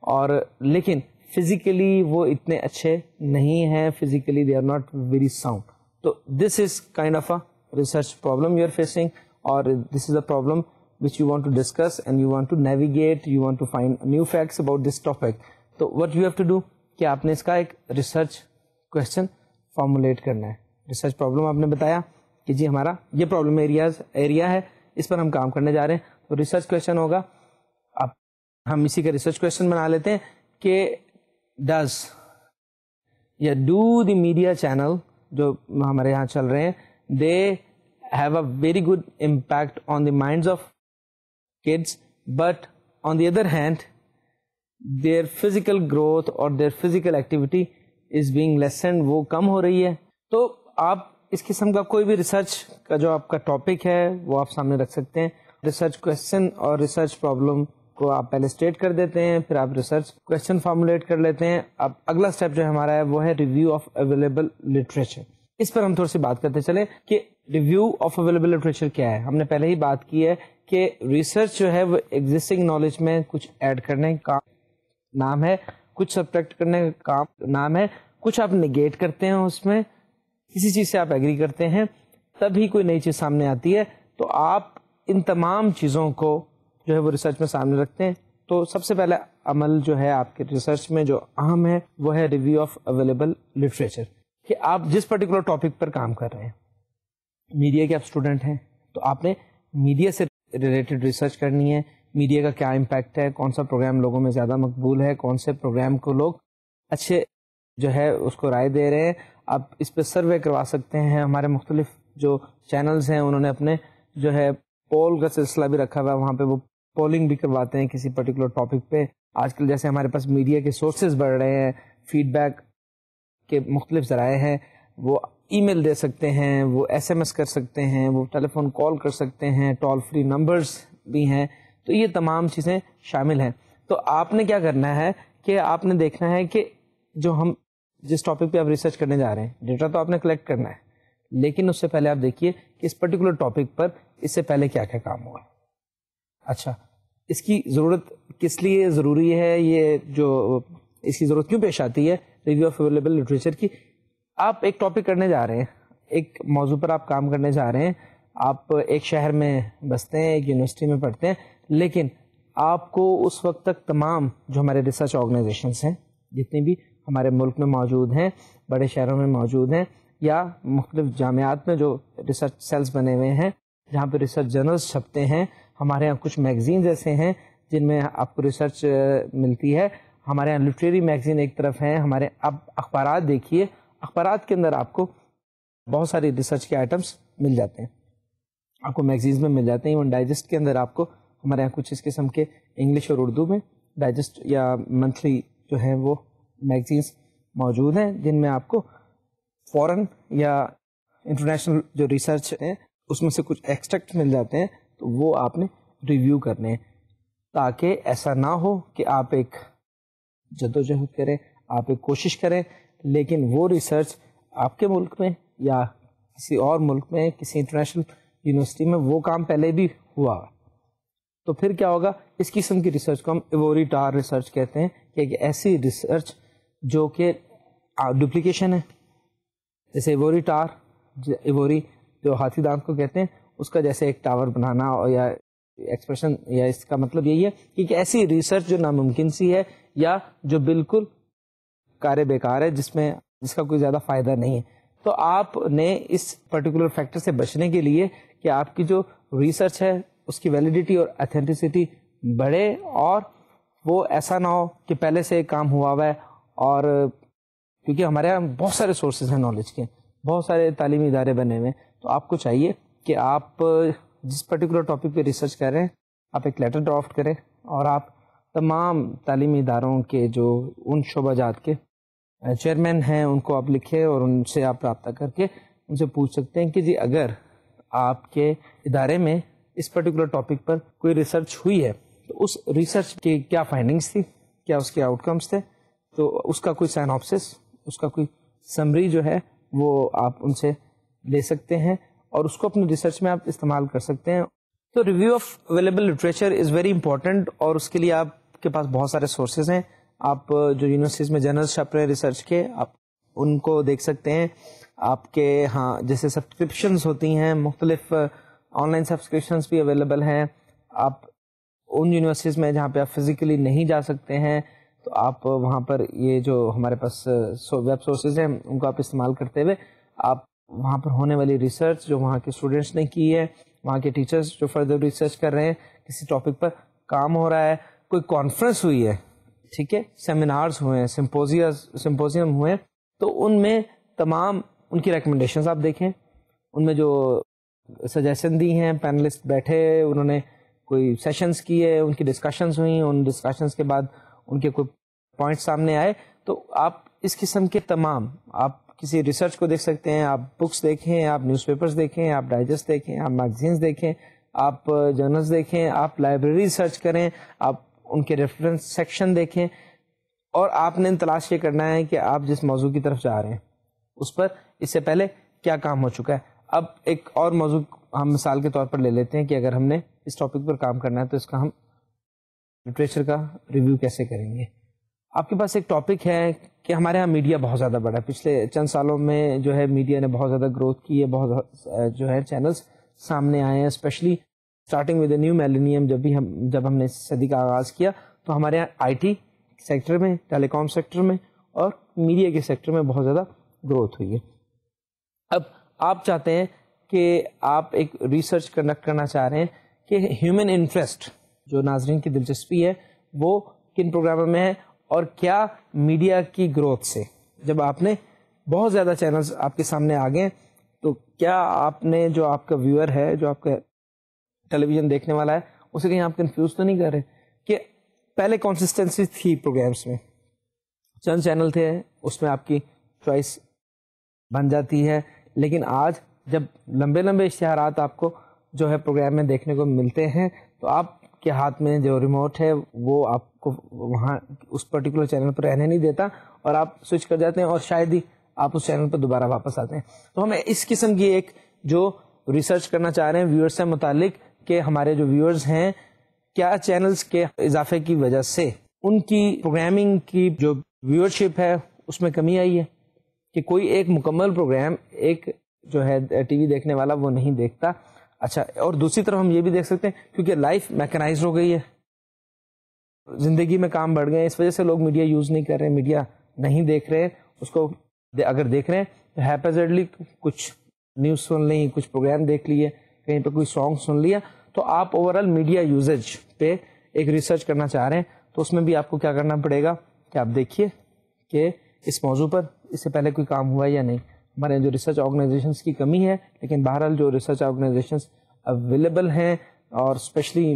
اور لیکن فزیکلی وہ اتنے اچھے نہیں ہیں، physically they are not very sound. تو this is kind of a research problem you are facing, اور this is a problem which you want to discuss and you want to navigate, you want to find new facts about this topic. تو what you have to do کہ آپ نے اس کا ایک ریسرچ کوشچن فارمولیٹ کرنا ہے. ریسرچ پرابلم آپ نے بتایا کہ جی ہمارا یہ پرابلم ایریا ہے، اس پر ہم کام کرنے جا رہے ہیں، تو ریسرچ کوشچن ہوگا. اب ہم اسی کا ریسرچ کوشچن بنا لیتے ہیں کہ ڈز یا ڈو دی میڈیا چینل جو ہمارے یہاں چل رہے ہیں they have a very good impact on the minds of kids, but on the other hand their physical growth or their physical activity is being lessened، وہ کم ہو رہی ہے. تو آپ اس قسم کا کوئی بھی ریسرچ کا جو آپ کا ٹاپک ہے وہ آپ سامنے رکھ سکتے ہیں. ریسرچ کوشچن اور ریسرچ پرابلم کو آپ پہلے اسٹیٹ کر دیتے ہیں، پھر آپ ریسرچ کوشچن فارمولیٹ کر لیتے ہیں. اب اگلا اسٹیپ جو ہمارا ہے وہ ہے ریویو آف اویلیبل لٹریچر. اس پر ہم تھوڑی سی بات کرتے چلیں کہ ریویو آف اویلیبل لٹریچر کیا ہے. ہم نے پہلے ہی بات کی ہے کہ ریسرچ جو ہے وہ ایگزسٹنگ نالج میں کچھ ایڈ کرنے کا نام ہے، کچھ سبٹریکٹ کرنے کا نام ہے، کچھ آپ نگیٹ کرتے ہیں، اس میں کسی چیز سے آپ ایگری کرتے ہیں تبھی کوئی نئی چیز سامنے آتی ہے. تو آپ ان تمام چیزوں کو جو ہے وہ ریسرچ میں سامنے رکھتے ہیں. تو سب سے پہلا عمل جو ہے آپ کے ریسرچ میں جو اہم ہے وہ ہے ریویو آف اویلیبل لٹریچر، کہ آپ جس پرٹیکولر ٹاپک پر کام کر رہے ہیں، میڈیا کے آپ اسٹوڈنٹ ہیں تو آپ نے میڈیا سے ریلیٹڈ ریسرچ کرنی ہے. میڈیا کا کیا امپیکٹ ہے، کون سا پروگرام لوگوں میں زیادہ مقبول ہے، کون سے پروگرام کو لوگ اچھے جو ہے اس کو رائے دے رہے ہیں. آپ اس پہ سروے کروا سکتے ہیں. ہمارے مختلف جو چینلز ہیں انہوں نے اپنے جو ہے پول کا سلسلہ بھی رکھا ہوا ہے، وہاں پہ وہ پولنگ بھی کرواتے ہیں کسی پرٹیکولر ٹاپک پہ. آج کل جیسے ہمارے پاس میڈیا کے سورسز بڑھ رہے ہیں، فیڈ بیک کے مختلف ذرائع ہیں، وہ ای میل دے سکتے ہیں، وہ ایس ایم ایس کر سکتے ہیں، وہ ٹیلی فون کال کر سکتے ہیں، ٹول فری نمبرز بھی ہیں. تو یہ تمام چیزیں شامل ہیں. تو آپ نے کیا کرنا ہے کہ آپ نے دیکھنا ہے کہ جو ہم جس ٹاپک پہ آپ ریسرچ کرنے جا رہے ہیں، ڈیٹا تو آپ نے کلیکٹ کرنا ہے، لیکن اس سے پہلے آپ دیکھیے کہ اس پرٹیکولر ٹاپک پر اس سے پہلے کیا کیا کام ہوا. اچھا، اس کی ضرورت کس لیے ضروری ہے، یہ جو اس کی ضرورت کیوں پیش آتی ہے ریویو آف اویلیبل لٹریچر کی. آپ ایک ٹاپک کرنے جا رہے ہیں، ایک موضوع پر آپ کام کرنے جا رہے ہیں، آپ ایک شہر میں بستے ہیں، ایک یونیورسٹی میں پڑھتے ہیں، لیکن آپ کو اس وقت تک تمام جو ہمارے ریسرچ آرگنائزیشنس ہیں جتنی بھی ہمارے ملک میں موجود ہیں، بڑے شہروں میں موجود ہیں، یا مختلف جامعات میں جو ریسرچ سیلز بنے ہوئے ہیں جہاں پہ ریسرچ جرنلز چھپتے ہیں، ہمارے یہاں کچھ میگزینز ایسے ہیں جن میں آپ کو ریسرچ ملتی ہے. ہمارے یہاں لٹریری میگزین ایک طرف ہیں، ہمارے اب اخبارات دیکھیے، اخبارات کے اندر آپ کو بہت ساری ریسرچ کے آئٹمس مل جاتے ہیں، آپ کو میگزینز میں مل جاتے ہیں. ایون ڈائجسٹ کے اندر آپ کو ہمارے یہاں کچھ اس قسم کے انگلش اور اردو میں ڈائجسٹ یا منتھلی جو ہیں وہ میگزینس موجود ہیں جن میں آپ کو فورن یا انٹرنیشنل جو ریسرچ ہے اس میں سے کچھ ایکسٹریکٹ مل جاتے ہیں. تو وہ آپ نے ریویو کرنے ہیں تاکہ ایسا نہ ہو کہ آپ ایک جدوجہد کریں، آپ ایک کوشش کریں، لیکن وہ ریسرچ آپ کے ملک میں یا کسی اور ملک میں کسی انٹرنیشنل یونیورسٹی میں وہ کام پہلے بھی ہوا. تو پھر کیا ہوگا، اس قسم کی ریسرچ کو ہم ایوری ٹار ریسرچ کہتے ہیں، کہ ایک ایسی ریسرچ جو کہ ڈپلیکیشن ہے. جیسے ایوری ٹار، ایوری جو ہاتھی دانت کو کہتے ہیں، اس کا جیسے ایک ٹاور بنانا، اور یا ایکسپریشن یا اس کا مطلب یہی ہے کہ ایک ایسی ریسرچ جو ناممکن سی ہے یا جو بالکل کار بیکار ہے جس کا کوئی زیادہ فائدہ نہیں ہے. تو آپ نے اس پرٹیکولر فیکٹر سے بچنے کے لیے کہ آپ کی جو ریسرچ ہے اس کی ویلیڈیٹی اور اتھینٹسٹی بڑھے, اور وہ ایسا نہ ہو کہ پہلے سے کام ہوا ہے. اور کیونکہ ہمارے یہاں بہت سارے سورسز ہیں نالج کے, بہت سارے تعلیمی ادارے بنے ہوئے ہیں, تو آپ کو چاہیے کہ آپ جس پرٹیکولر ٹاپک پہ ریسرچ کر رہے ہیں آپ ایک لیٹر ڈرافٹ کریں, اور آپ تمام تعلیمی اداروں کے جو ان شعبہ جات کے چیئرمین ہیں ان کو آپ لکھیں, اور ان سے آپ رابطہ کر کے ان سے پوچھ سکتے ہیں کہ جی اگر آپ کے ادارے میں اس پرٹیکولر ٹاپک پر کوئی ریسرچ ہوئی ہے تو اس ریسرچ کی کیا فائنڈنگس تھی, کیا اس کے آؤٹ کمس تھے, تو اس کا کوئی سائنوپسس, اس کا کوئی سمری جو ہے وہ آپ ان سے لے سکتے ہیں اور اس کو اپنے ریسرچ میں آپ استعمال کر سکتے ہیں. تو review of available literature is very important, اور اس کے لیے آپ کے پاس بہت سارے سورسز ہیں. آپ جو یونیورسٹیز میں جرنل چھپ رہے ہیں ریسرچ کے, آپ ان کو دیکھ سکتے ہیں. آپ کے ہاں جیسے سبسکرپشنز ہوتی ہیں, مختلف آن لائن سبسکرپشنز بھی اویلیبل ہیں. آپ ان یونیورسٹیز میں جہاں پہ آپ فزیکلی نہیں جا سکتے ہیں تو آپ وہاں پر یہ جو ہمارے پاس ویب سورسز ہیں ان کو آپ استعمال کرتے ہوئے آپ وہاں پر ہونے والی ریسرچ جو وہاں کے اسٹوڈینٹس نے کی ہے, وہاں کے ٹیچرز جو فردر ریسرچ کر رہے ہیں, کسی ٹاپک پر کام ہو رہا ہے, کوئی کانفرنس ہوئی ہے, ٹھیک ہے, سیمینارز ہوئے ہیں, سمپوزیم ہوئے ہیں, تو ان میں تمام ان کی ریکمنڈیشنز آپ دیکھیں, ان میں جو سجیشن دی ہیں, پینلسٹ بیٹھے انہوں نے کوئی سیشنز کیے, ان کی ڈسکشنز ہوئیں, ان ڈسکشنز کے بعد ان کے کوئی پوائنٹ سامنے آئے, تو آپ اس قسم کے تمام آپ کسی ریسرچ کو دیکھ سکتے ہیں. آپ بکس دیکھیں, آپ نیوز پیپرز دیکھیں, آپ ڈائجسٹ دیکھیں, آپ میگزینز دیکھیں, آپ جرنلز دیکھیں, آپ لائبریری سرچ کریں, آپ ان کے ریفرنس سیکشن دیکھیں, اور آپ نے تلاش یہ کرنا ہے کہ آپ جس موضوع کی طرف جا رہے ہیں اس پر اس سے پہلے کیا کام ہو چکا ہے. اب ایک اور موضوع ہم مثال کے طور پر لے لیتے ہیں کہ اگر ہم نے اس ٹاپک پر کام کرنا ہے تو اس کا ہم لٹریچر کا ریویو کیسے کریں گے. آپ کے پاس ایک ٹاپک ہے کہ ہمارے ہاں میڈیا بہت زیادہ بڑا ہے, پچھلے چند سالوں میں جو ہے میڈیا نے بہت زیادہ گروتھ کی ہے, بہت جو ہے چینلز سامنے آئے ہیں, especially starting with a new millennium. جب ہم نے صدی کا آغاز کیا تو ہمارے یہاں آئی ٹی سیکٹر میں, ٹیلی کام سیکٹر میں اور میڈیا کے سیکٹر میں بہت زیادہ گروتھ ہوئی ہے. اب آپ چاہتے ہیں کہ آپ ایک ریسرچ کنڈکٹ کرنا چاہ رہے ہیں کہ ہیومن انٹرسٹ جو ناظرین کی دلچسپی ہے وہ کن پروگراموں میں ہے, اور کیا میڈیا کی گروتھ سے جب آپ نے بہت زیادہ چینلز آپ کے سامنے آ گئے تو کیا آپ نے جو آپ کا ویور ہے, جو آپ کا ٹیلی ویژن دیکھنے والا ہے, اسے کہیں آپ کنفیوز تو نہیں کر رہے کہ پہلے کنسسٹنسی تھی پروگرامس میں, چند چینل تھے, اس میں آپ کی چوائس بن جاتی ہے, لیکن آج جب لمبے لمبے اشتہارات آپ کو جو ہے پروگرام میں دیکھنے کو ملتے ہیں تو آپ کے ہاتھ میں جو ریموٹ ہے وہ آپ کو وہاں اس پرٹیکولر چینل پر رہنے نہیں دیتا, اور آپ سوئچ کر جاتے ہیں اور شاید ہی آپ اس چینل پر دوبارہ واپس آتے ہیں. تو ہمیں اس قسم کی ایک جو ریسرچ کرنا چاہ رہے ہیں ویورز سے متعلق کہ ہمارے جو ویورز ہیں کیا چینلز کے اضافے کی وجہ سے ان کی پروگرامنگ کی جو ویورشپ ہے اس میں کمی آئی ہے, کہ کوئی ایک مکمل پروگرام ایک جو ہے ٹی وی دیکھنے والا وہ نہیں دیکھتا. اچھا, اور دوسری طرف ہم یہ بھی دیکھ سکتے ہیں کیونکہ لائف میکنائزڈ ہو گئی ہے, زندگی میں کام بڑھ گئے ہیں, اس وجہ سے لوگ میڈیا یوز نہیں کر رہے ہیں, میڈیا نہیں دیکھ رہے, اس کو اگر دیکھ رہے ہیں تو ہیپیزڈلی کچھ نیوز سن لیں, کچھ پروگرام دیکھ لیے, کہیں پہ کوئی سانگ سن لیا. تو آپ اوور آل میڈیا یوزیج پہ ایک ریسرچ کرنا چاہ رہے ہیں تو اس میں بھی آپ کو کیا کرنا پڑے گا کہ آپ دیکھیے کہ اس موضوع پر اس سے پہلے کوئی کام ہوا یا نہیں. ہمارے جو ریسرچ آرگنائزیشنس کی کمی ہے, لیکن بہرحال جو ریسرچ آرگنائزیشنس اویلیبل ہیں, اور اسپیشلی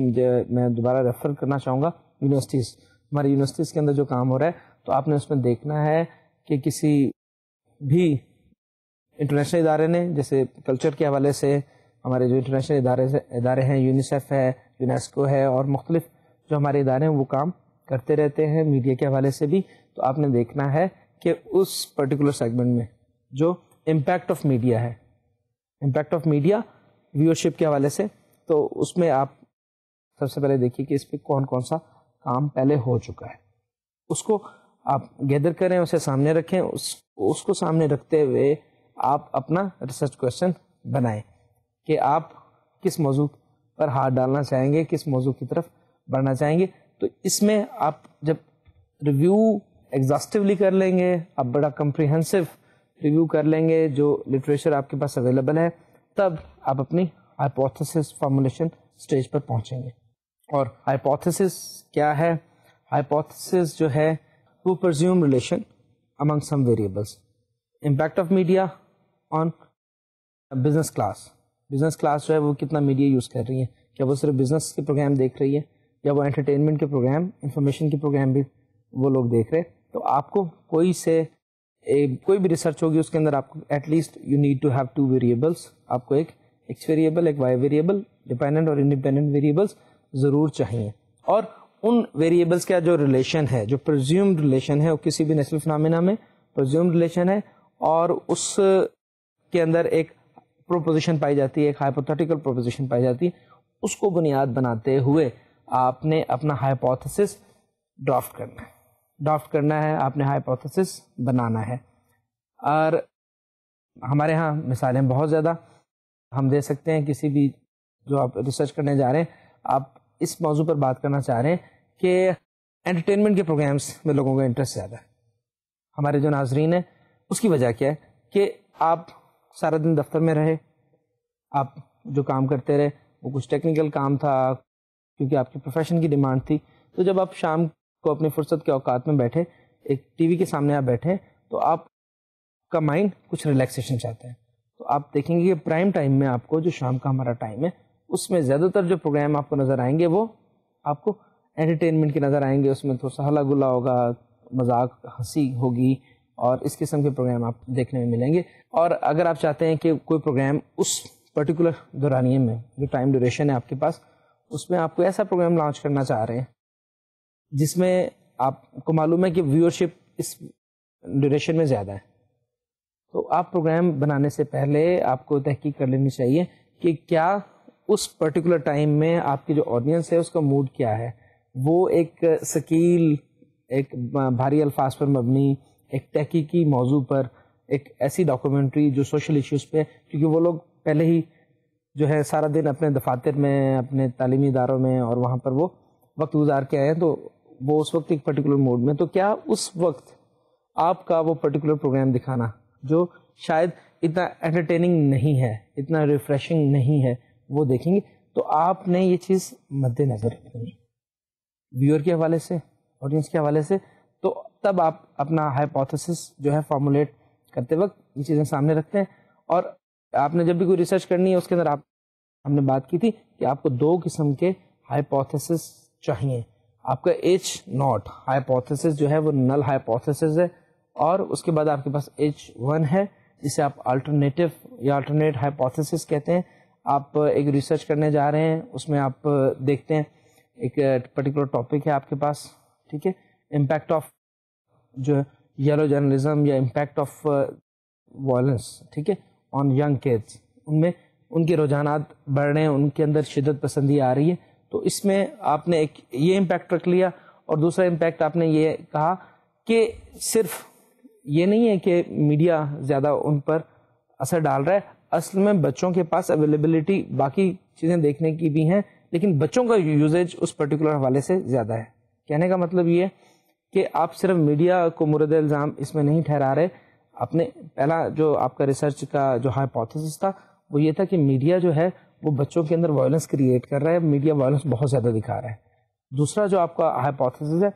میں دوبارہ ریفر کرنا چاہوں گا یونیورسٹیز, ہماری یونیورسٹیز کے اندر جو کام ہو رہا ہے تو آپ نے اس میں دیکھنا ہے کہ کسی بھی انٹرنیشنل ادارے نے, جیسے کلچر کے حوالے سے ہمارے جو انٹرنیشنل ادارے ہیں, یونیسیف ہے, یونیسکو ہے, اور مختلف جو ہمارے ادارے ہیں وہ کام کرتے رہتے ہیں میڈیا کے حوالے سے بھی. تو آپ نے دیکھنا ہے کہ اس پرٹیکولر سیگمنٹ میں جو امپیکٹ آف میڈیا ہے, امپیکٹ آف میڈیا ویورشپ کے حوالے سے, تو اس میں آپ سب سے پہلے دیکھیے کہ اس پہ کون کون سا کام پہلے ہو چکا ہے, اس کو آپ گیدر کریں, اسے سامنے رکھیں, اس کو سامنے رکھتے ہوئے آپ اپنا ریسرچ کویشچن بنائیں کہ آپ کس موضوع پر ہاتھ ڈالنا چاہیں گے, کس موضوع کی طرف بڑھنا چاہیں گے. تو اس میں آپ جب ریویو ایگزاسٹیولی کر لیں گے, آپ بڑا کمپریہنسو ریویو کر لیں گے جو لٹریچر آپ کے پاس اویلیبل ہے, تب آپ اپنی ہائپوتھیسس فارمولیشن اسٹیج پر پہنچیں گے. اور ہائپوتھیسس کیا ہے؟ ہائپوتھیسس جو ہے وہ presume relation among some variables. Impact of media on business class. Business class جو ہے وہ کتنا میڈیا یوز کر رہی ہے, کیا وہ صرف بزنس کے پروگرام دیکھ رہی ہے یا وہ انٹرٹینمنٹ کے پروگرام, انفارمیشن کے پروگرام بھی وہ لوگ دیکھ رہے. تو آپ کو کوئی بھی ریسرچ ہوگی اس کے اندر آپ کو at least you need to have 2 variables. آپ کو ایک ایکس ویریبل, ایک وائی ویریبل, ڈیپینڈنٹ اور انڈیپینڈنٹ ویریبلس ضرور چاہیے. اور ان ویریبلس کا جو ریلیشن ہے, جو پرزیومڈ ریلیشن ہے, وہ کسی بھی نیچرل فنامنا میں پرزیومڈ ریلیشن ہے اور اس کے اندر ایک پروپوزیشن پائی جاتی ہے, ایک ہائپوتھیٹیکل پروپوزیشن پائی جاتی ہے. اس کو بنیاد بناتے ہوئے آپ نے اپنا ہائپوتھیسس ڈرافٹ کرنا ہے, آپ نے ہائپوتھیسس بنانا ہے. اور ہمارے ہاں مثالیں بہت زیادہ ہم دے سکتے ہیں. کسی بھی جو آپ ریسرچ کرنے جا رہے ہیں, آپ اس موضوع پر بات کرنا چاہ رہے ہیں کہ انٹرٹینمنٹ کے پروگرامس میں لوگوں کا انٹرسٹ زیادہ ہے. ہمارے جو ناظرین ہیں اس کی وجہ کیا ہے کہ آپ سارا دن دفتر میں رہے, آپ جو کام کرتے رہے وہ کچھ ٹیکنیکل کام تھا کیونکہ آپ کی پروفیشن کی ڈیمانڈ تھی. تو جب آپ شام کو اپنی فرصت کے اوقات میں بیٹھے, ایک ٹی وی کے سامنے آپ بیٹھے, تو آپ کا مائنڈ کچھ ریلیکسیشن چاہتے ہیں. تو آپ دیکھیں گے کہ پرائم ٹائم میں آپ کو جو شام کا ہمارا ٹائم ہے اس میں زیادہ تر جو پروگرام آپ کو نظر آئیں گے وہ آپ کو انٹرٹینمنٹ کے نظر آئیں گے. اس میں تھوڑا سا ہلا گلا ہوگا, مذاق ہنسی ہوگی اور اس قسم کے پروگرام آپ دیکھنے میں ملیں گے. اور اگر آپ چاہتے ہیں کہ کوئی پروگرام اس پرٹیکولر دورانیے میں جو ٹائم ڈیوریشن ہے آپ کے پاس, اس میں آپ کو ایسا پروگرام لانچ کرنا چاہ رہے ہیں جس میں آپ کو معلوم ہے کہ ویورشپ اس ڈیوریشن میں زیادہ ہے, تو آپ پروگرام بنانے سے پہلے آپ کو تحقیق کر لینی چاہیے کہ کیا اس پرٹیکولر ٹائم میں آپ کی جو آڈینس ہے اس کا موڈ کیا ہے. وہ ایک ثقیل, ایک بھاری الفاظ پر مبنی, ایک تحقیقی موضوع پر, ایک ایسی ڈاکومنٹری جو سوشل ایشوز پہ, کیونکہ وہ لوگ پہلے ہی جو ہے سارا دن اپنے دفاتر میں, اپنے تعلیمی اداروں میں اور وہاں پر وہ وقت گزار کے آئے ہیں, تو وہ اس وقت ایک پرٹیکولر موڈ میں, تو کیا اس وقت آپ کا وہ پرٹیکولر پروگرام دکھانا جو شاید اتنا انٹرٹیننگ نہیں ہے, اتنا ریفریشنگ نہیں ہے, وہ دیکھیں گے. تو آپ نے یہ چیز مد نظر رکھنی ہے ویور کے حوالے سے, آڈینس کے حوالے سے. تو تب آپ اپنا ہائپوتھیسس جو ہے فارمولیٹ کرتے وقت یہ چیزیں سامنے رکھتے ہیں. اور آپ نے جب بھی کوئی ریسرچ کرنی ہے اس کے اندر ہم نے بات کی تھی کہ آپ کو 2 قسم کے ہائپوتھیسس چاہیے. آپ کا H0 ہائپوتھیسس جو ہے وہ نل ہائپوتھیسس ہے, اور اس کے بعد آپ کے پاس H1 ہے جسے آپ الٹرنیٹیو یا الٹرنیٹ ہائپوتھیسس کہتے ہیں. آپ ایک ریسرچ کرنے جا رہے ہیں, اس میں آپ دیکھتے ہیں ایک پرٹیکولر ٹاپک ہے آپ کے پاس, ٹھیک ہے, امپیکٹ آف جو یلو جرنلزم یا امپیکٹ آف وائلنس, ٹھیک ہے, آن ینگ کڈس. ان میں ان کے رجحانات بڑھ رہے ہیں, ان کے اندر شدت پسندی آ رہی ہے. تو اس میں آپ نے ایک یہ امپیکٹ رکھ لیا, اور دوسرا امپیکٹ آپ نے یہ کہا کہ صرف یہ نہیں ہے کہ میڈیا زیادہ ان پر اثر ڈال رہا ہے, اصل میں بچوں کے پاس اویلیبلٹی باقی چیزیں دیکھنے کی بھی ہیں, لیکن بچوں کا یوزیج اس پرٹیکولر حوالے سے زیادہ ہے. کہنے کا مطلب یہ ہے کہ آپ صرف میڈیا کو مورد الزام اس میں نہیں ٹھہرا رہے. اپنے پہلا جو آپ کا ریسرچ کا جو ہائپوتھیسس تھا وہ یہ تھا کہ میڈیا جو ہے وہ بچوں کے اندر وائلنس کریٹ کر رہا ہے, میڈیا وائلنس بہت زیادہ دکھا رہا ہے. دوسرا جو آپ کا ہائپوتھیسس ہے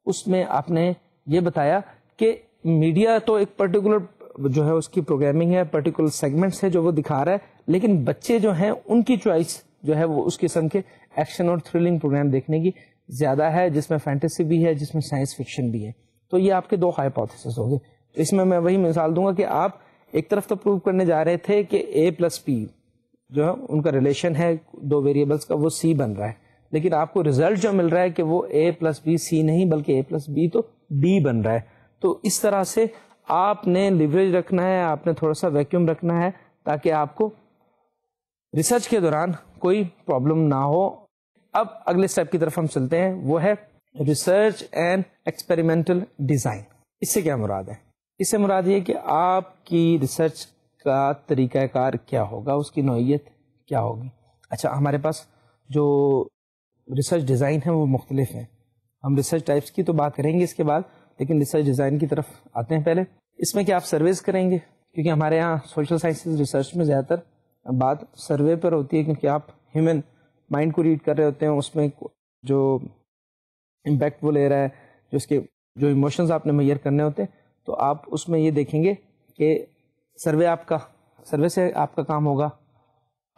اس میں آپ نے یہ بتایا کہ میڈیا تو ایک پرٹیکولر جو ہے اس کی پروگرامنگ ہے, پرٹیکولر سیگمنٹس ہے جو وہ دکھا رہا ہے, لیکن بچے جو ہیں ان کی چوائس جو ہے وہ اس قسم کے ایکشن اور تھرلنگ پروگرام دیکھنے کی زیادہ ہے, جس میں فینٹیسی بھی ہے, جس میں سائنس فکشن بھی ہے. تو یہ آپ کے 2 ہائپوتھیسس ہو گئے. اس میں وہی مثال دوں گا کہ آپ ایک طرف تو پروو کرنے جا رہے تھے کہ A+P جو ہے ان کا ریلیشن ہے 2 ویریبلس کا, وہ C بن رہا ہے, لیکن آپ کو ریزلٹ جو مل رہا ہے کہ وہ A+B C نہیں بلکہ A+B تو D بن رہا ہے. تو اس طرح سے آپ نے لیوریج رکھنا ہے, آپ نے تھوڑا سا ویکیوم رکھنا ہے تاکہ آپ کو ریسرچ کے دوران کوئی پرابلم نہ ہو. اب اگلے اسٹیپ کی طرف ہم چلتے ہیں, وہ ہے ریسرچ اینڈ ایکسپیریمنٹل ڈیزائن. اس سے کیا مراد ہے؟ اس سے مراد یہ کہ آپ کی ریسرچ کا طریقہ کار کیا ہوگا, اس کی نوعیت کیا ہوگی. اچھا, ہمارے پاس جو ریسرچ ڈیزائن ہے وہ مختلف ہیں. ہم ریسرچ ٹائپس کی تو بات کریں گے اس کے بعد, لیکن ریسرچ ڈیزائن کی طرف آتے ہیں. پہلے اس میں کیا آپ سرویز کریں گے؟ کیونکہ ہمارے یہاں سوشل سائنسز ریسرچ میں زیادہ تر بات سروے پر ہوتی ہے، کیونکہ آپ ہیومن مائنڈ کو ریڈ کر رہے ہوتے ہیں، اس میں جو امپیکٹ وہ لے رہا ہے، جو اس کے جو ایموشنز آپ نے میئر کرنے ہوتے ہیں، تو آپ اس میں یہ دیکھیں گے کہ سروے سے آپ کا کام ہوگا.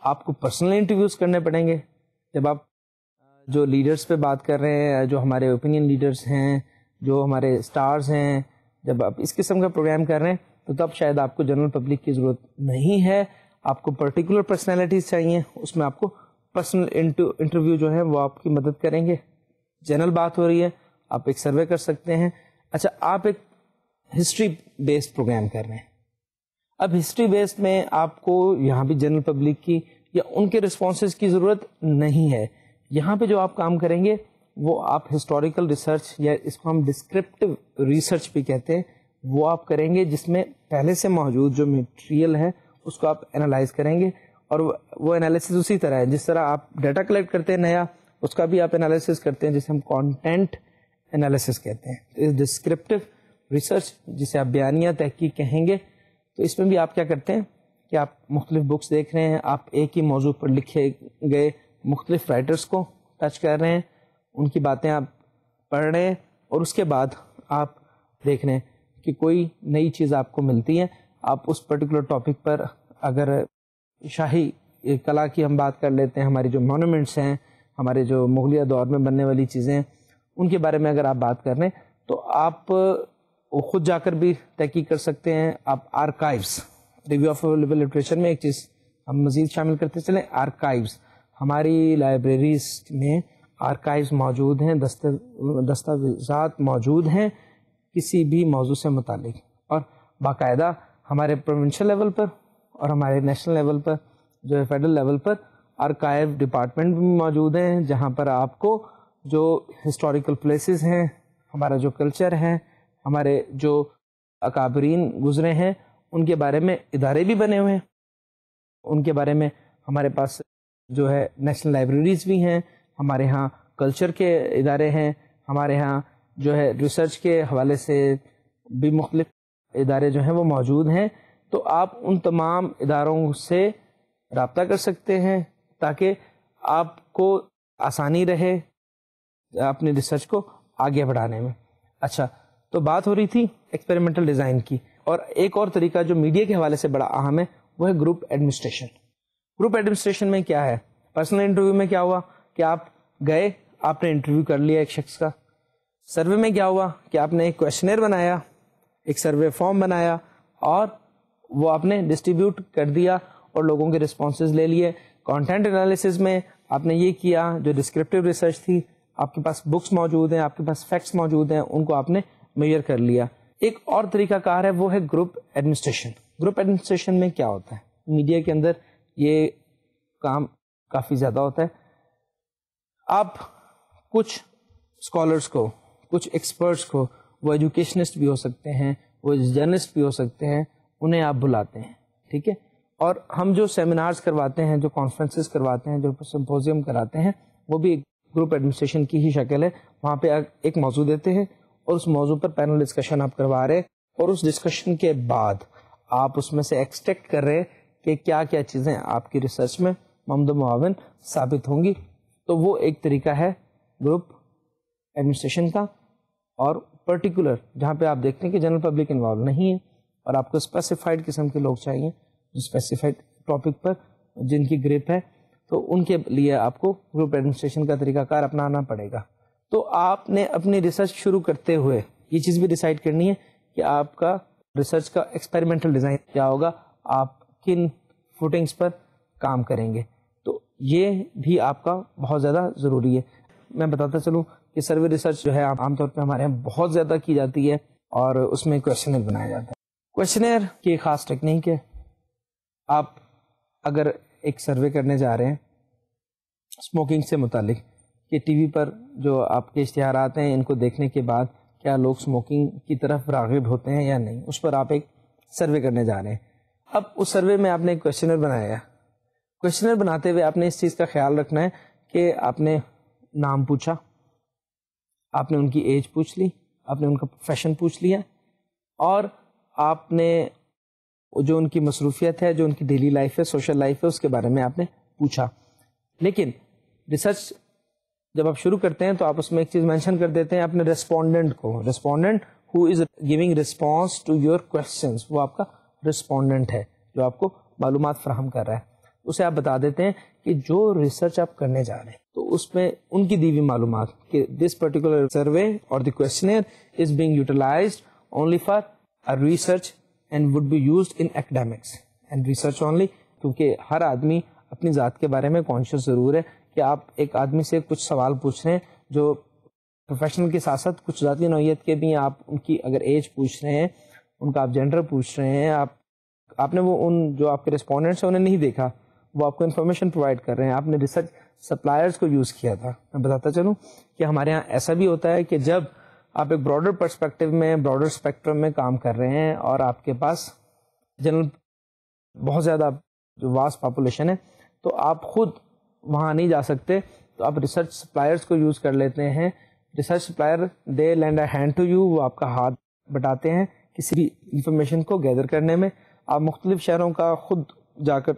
آپ کو پرسنل انٹرویوز کرنے پڑیں گے. جب آپ جو لیڈرز پہ بات کر رہے ہیں، جو ہمارے اوپینین لیڈرز ہیں، جو ہمارے سٹارز ہیں، جب آپ اس قسم کا پروگرام کر رہے ہیں تو تب شاید آپ کو جنرل پبلک کی ضرورت نہیں ہے. آپ کو پرٹیکولر پرسنالٹیز چاہیے، اس میں آپ کو پرسنل انٹرویو جو ہے وہ آپ کی مدد کریں گے. جنرل بات ہو رہی ہے، آپ ایک سروے کر سکتے ہیں. اچھا، آپ ایک ہسٹری بیسڈ پروگرام کر رہے ہیں. اب ہسٹری بیسڈ میں آپ کو یہاں بھی جنرل پبلک کی یا ان کے رسپانسز کی ضرورت نہیں ہے. یہاں پہ جو آپ کام کریں گے وہ آپ ہسٹوریکل ریسرچ، یا اس کو ہم ڈسکرپٹیو ریسرچ بھی کہتے ہیں، وہ آپ کریں گے، جس میں پہلے سے موجود جو مٹیریل ہے اس کو آپ انالائز کریں گے. اور وہ انالیسس اسی طرح ہے جس طرح آپ ڈیٹا کلیکٹ کرتے ہیں نیا، اس کا بھی آپ انالیسس کرتے ہیں، جسے ہم کانٹینٹ انالیسس کہتے ہیں. ڈسکرپٹیو ریسرچ جسے آپ بیانیہ تحقیق کہیں گے، تو اس میں بھی آپ کیا کرتے ہیں کہ آپ مختلف بکس دیکھ رہے ہیں، آپ ایک ہی موضوع پر لکھے گئے مختلف رائٹرز کو ٹچ کر رہے ہیں، ان کی باتیں آپ پڑھ رہے ہیں، اور اس کے بعد آپ دیکھ رہے ہیں کہ کوئی نئی چیز آپ کو ملتی ہے. آپ اس پرٹیکولر ٹاپک پر اگر شاہی کلا کی ہم بات کر لیتے ہیں، ہماری جو مونومنٹس ہیں، ہمارے جو مغلیہ دور میں بننے والی چیزیں ہیں، ان کے بارے میں اگر آپ بات کر رہے ہیں تو آپ خود جا کر بھی تحقیق کر سکتے ہیں. آپ archives, review of available literature میں ایک چیز ہم مزید شامل کرتے چلیں، آرکائیوز. ہماری لائبریریز میں آرکائیوز موجود ہیں، دستاویزات موجود ہیں کسی بھی موضوع سے متعلق، اور باقاعدہ ہمارے پروونشل لیول پر اور ہمارے نیشنل لیول پر، جو ہے فیڈرل لیول پر، آرکائیو ڈپارٹمنٹ بھی موجود ہیں، جہاں پر آپ کو جو ہسٹوریکل پلیسز ہیں، ہمارا جو کلچر ہے، ہمارے جو اکابرین گزرے ہیں، ان کے بارے میں ادارے بھی بنے ہوئے ہیں. ان کے بارے میں ہمارے پاس جو ہے نیشنل لائبریریز بھی ہیں، ہمارے ہاں کلچر کے ادارے ہیں، ہمارے ہاں جو ہے ریسرچ کے حوالے سے بھی مختلف ادارے جو ہیں وہ موجود ہیں. تو آپ ان تمام اداروں سے رابطہ کر سکتے ہیں تاکہ آپ کو آسانی رہے اپنی ریسرچ کو آگے بڑھانے میں. اچھا، تو بات ہو رہی تھی ایکسپیریمنٹل ڈیزائن کی، اور ایک اور طریقہ جو میڈیا کے حوالے سے بڑا اہم ہے وہ ہے گروپ ایڈمنسٹریشن. گروپ ایڈمنسٹریشن میں کیا ہے؟ پرسنل انٹرویو میں کیا ہوا کہ آپ گئے، آپ نے انٹرویو کر لیا ایک شخص کا. سروے میں کیا ہوا کہ آپ نے ایک کویشچنر بنایا، ایک سروے فارم بنایا، اور وہ آپ نے ڈسٹریبیوٹ کر دیا اور لوگوں کے رسپانسز لے لیے. کانٹینٹ انالیسز میں آپ نے یہ کیا، جو ڈسکرپٹیو ریسرچ تھی، آپ کے پاس بکس موجود ہیں، آپ کے پاس فیکٹس موجود ہیں، ان کو آپ نے میئر کر لیا. ایک اور طریقہ کار ہے وہ ہے گروپ ایڈمنسٹریشن. گروپ ایڈمنسٹریشن میں کیا ہوتا ہے؟ میڈیا کے اندر یہ کام کافی زیادہ ہوتا ہے. آپ کچھ اسکالرس کو، کچھ ایکسپرٹس کو، وہ ایجوکیشنسٹ بھی ہو سکتے ہیں، وہ جرنلسٹ بھی ہو سکتے ہیں، انہیں آپ بلاتے ہیں، ٹھیک ہے. اور ہم جو سیمینارز کرواتے ہیں، جو کانفرنسز کرواتے ہیں، جو سمپوزیم کراتے ہیں، وہ بھی گروپ ایڈمنسٹریشن کی ہی شکل ہے. وہاں پہ ایک موضوع دیتے ہیں اور اس موضوع پر پینل ڈسکشن آپ کروا رہے، اور اس ڈسکشن کے بعد آپ اس میں سے ایکسٹریکٹ کر رہے کہ کیا کیا چیزیں آپ کی ریسرچ میں ممد و معاون ثابت ہوں گی. تو وہ ایک طریقہ ہے گروپ ایڈمنسٹریشن کا. اور پرٹیکولر جہاں پہ آپ دیکھتے ہیں کہ جنرل پبلک انوالو نہیں ہے اور آپ کو اسپیسیفائڈ قسم کے لوگ چاہیے جو اسپیسیفائڈ ٹاپک پر جن کی گریپ ہے، تو ان کے لیے آپ کو گروپ ایڈمنسٹریشن کا طریقہ کار اپنانا پڑے گا. تو آپ نے اپنی ریسرچ شروع کرتے ہوئے یہ چیز بھی ڈیسائیڈ کرنی ہے کہ آپ کا ریسرچ کا ایکسپیریمنٹل ڈیزائن کیا ہوگا، آپ کن فوٹنگز پر کام کریں گے. تو یہ بھی آپ کا بہت زیادہ ضروری ہے. میں بتاتا چلوں کہ سروے ریسرچ جو ہے عام طور پہ ہمارے یہاں بہت زیادہ کی جاتی ہے، اور اس میں کویشچنر بنایا جاتا ہے. کویشچنر کی خاص ٹیکنیک ہے. آپ اگر ایک سروے کرنے جا رہے ہیں اسموکنگ سے متعلق کہ ٹی وی پر جو آپ کے اشتہارات ہیں ان کو دیکھنے کے بعد کیا لوگ اسموکنگ کی طرف راغب ہوتے ہیں یا نہیں، اس پر آپ ایک سروے کرنے جا رہے ہیں. اب اس سروے میں آپ نے ایک کویشچنر بنایا. کویشچنر بناتے ہوئے آپ نے اس چیز کا خیال رکھنا ہے کہ آپ نے نام پوچھا، آپ نے ان کی ایج پوچھ لی، آپ نے ان کا پروفیشن پوچھ لیا, اور آپ نے جو ان کی مصروفیت ہے, جو ان کی ڈیلی لائف ہے, سوشل لائف ہے, اس کے بارے میں آپ نے پوچھا. لیکن ریسرچ جب آپ شروع کرتے ہیں تو آپ اس میں ایک چیز مینشن کر دیتے ہیں اپنے ریسپونڈنٹ کو, respondent who is giving response to your questions, وہ آپ کا رسپونڈنٹ ہے جو آپ کو معلومات فراہم کر رہا ہے. اسے آپ بتا دیتے ہیں کہ جو ریسرچ آپ کرنے جا رہے ہیں تو اس میں ان کی دی ہوئی معلومات کہ دس پرٹیکولر سروے اور the questionnaire is being utilised only for research and would be used in academics and research only. کیونکہ ہر آدمی اپنی ذات کے بارے میں کانشیس ضرور ہے کہ آپ ایک آدمی سے کچھ سوال پوچھ رہے ہیں جو پروفیشنل کے ساتھ ساتھ کچھ ذاتی نوعیت کے بھی ہیں. آپ ان کی اگر ایج پوچھ رہے ہیں, ان کا آپ جینڈر پوچھ رہے ہیں, آپ نے وہ ان جو آپ کے ریسپونڈنٹس ہیں انہیں نہیں دیکھا, وہ آپ کو انفارمیشن پرووائڈ کر رہے ہیں. آپ نے ریسرچ سپلائرز کو یوز کیا تھا. میں بتاتا چلوں کہ ہمارے ہاں ایسا بھی ہوتا ہے کہ جب آپ ایک براڈر پرسپیکٹو میں, براڈر اسپیکٹرم میں کام کر رہے ہیں اور آپ کے پاس جنرل بہت زیادہ جو واسٹ پاپولیشن ہے, تو آپ خود وہاں نہیں جا سکتے, تو آپ ریسرچ سپلائرز کو یوز کر لیتے ہیں. Research supplier they lend a hand to you, وہ آپ کا ہاتھ بٹاتے ہیں کسی بھی انفارمیشن کو گیدر کرنے میں. آپ مختلف شہروں کا خود جا کر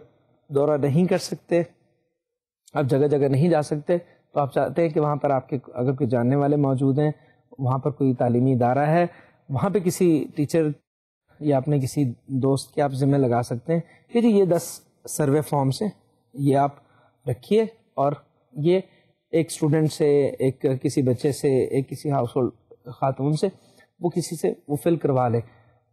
دورہ نہیں کر سکتے, آپ جگہ جگہ نہیں جا سکتے, تو آپ چاہتے ہیں کہ وہاں پر آپ کے اگر کوئی جاننے والے موجود ہیں, وہاں پر کوئی تعلیمی ادارہ ہے, وہاں پہ کسی ٹیچر یا اپنے کسی دوست کے آپ ذمہ لگا سکتے ہیں کہ جی یہ 10 سروے فارمس ہیں, یہ آپ رکھیے, اور یہ ایک اسٹوڈنٹ سے, ایک کسی بچے سے, ایک کسی ہاؤس ہولڈ خاتون سے, وہ کسی سے وہ فل کروا لے.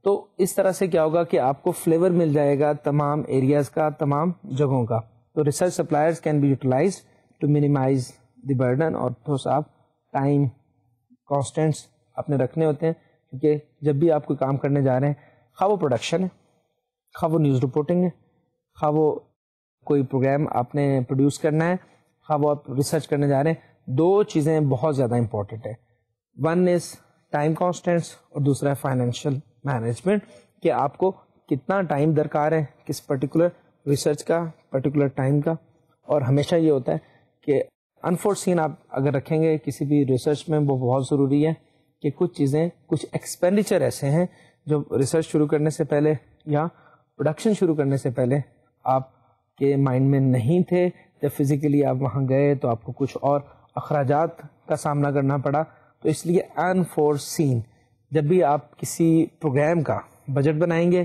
تو اس طرح سے کیا ہوگا کہ آپ کو فلیور مل جائے گا تمام ایریاز کا, تمام جگہوں کا. تو research suppliers can be utilized to minimize the burden, اور تھوڑا آپ ٹائم کانسٹینٹس اپنے رکھنے ہوتے ہیں, کیونکہ جب بھی آپ کوئی کام کرنے جا رہے ہیں, خواہ وہ پروڈکشن ہے, خواہ وہ نیوز رپورٹنگ ہے, خواہ وہ کوئی پروگرام آپ نے پروڈیوس کرنا ہے, خواہ وہ آپ ریسرچ کرنے جا رہے ہیں, 2 چیزیں بہت زیادہ امپورٹنٹ ہے. ون از ٹائم کانسٹینٹس اور دوسرا ہے فائنینشیل مینجمنٹ, کہ آپ کو کتنا ٹائم درکار ہے کس پرٹیکولر ریسرچ کا, پرٹیکولر ٹائم کا. اور ہمیشہ یہ ہوتا ہے کہ انفورسین آپ اگر رکھیں گے کسی بھی ریسرچ میں, وہ بہت ضروری ہے کہ کچھ چیزیں, کچھ ایکسپینڈیچر ایسے ہیں جو ریسرچ شروع کرنے سے پہلے یا پروڈکشن شروع کرنے سے پہلے آپ کے مائنڈ میں نہیں تھے. جب فزیکلی آپ وہاں گئے تو آپ کو کچھ اور اخراجات کا سامنا کرنا پڑا. تو اس لیے انفورسین, جب بھی آپ کسی پروگرام کا بجٹ بنائیں گے,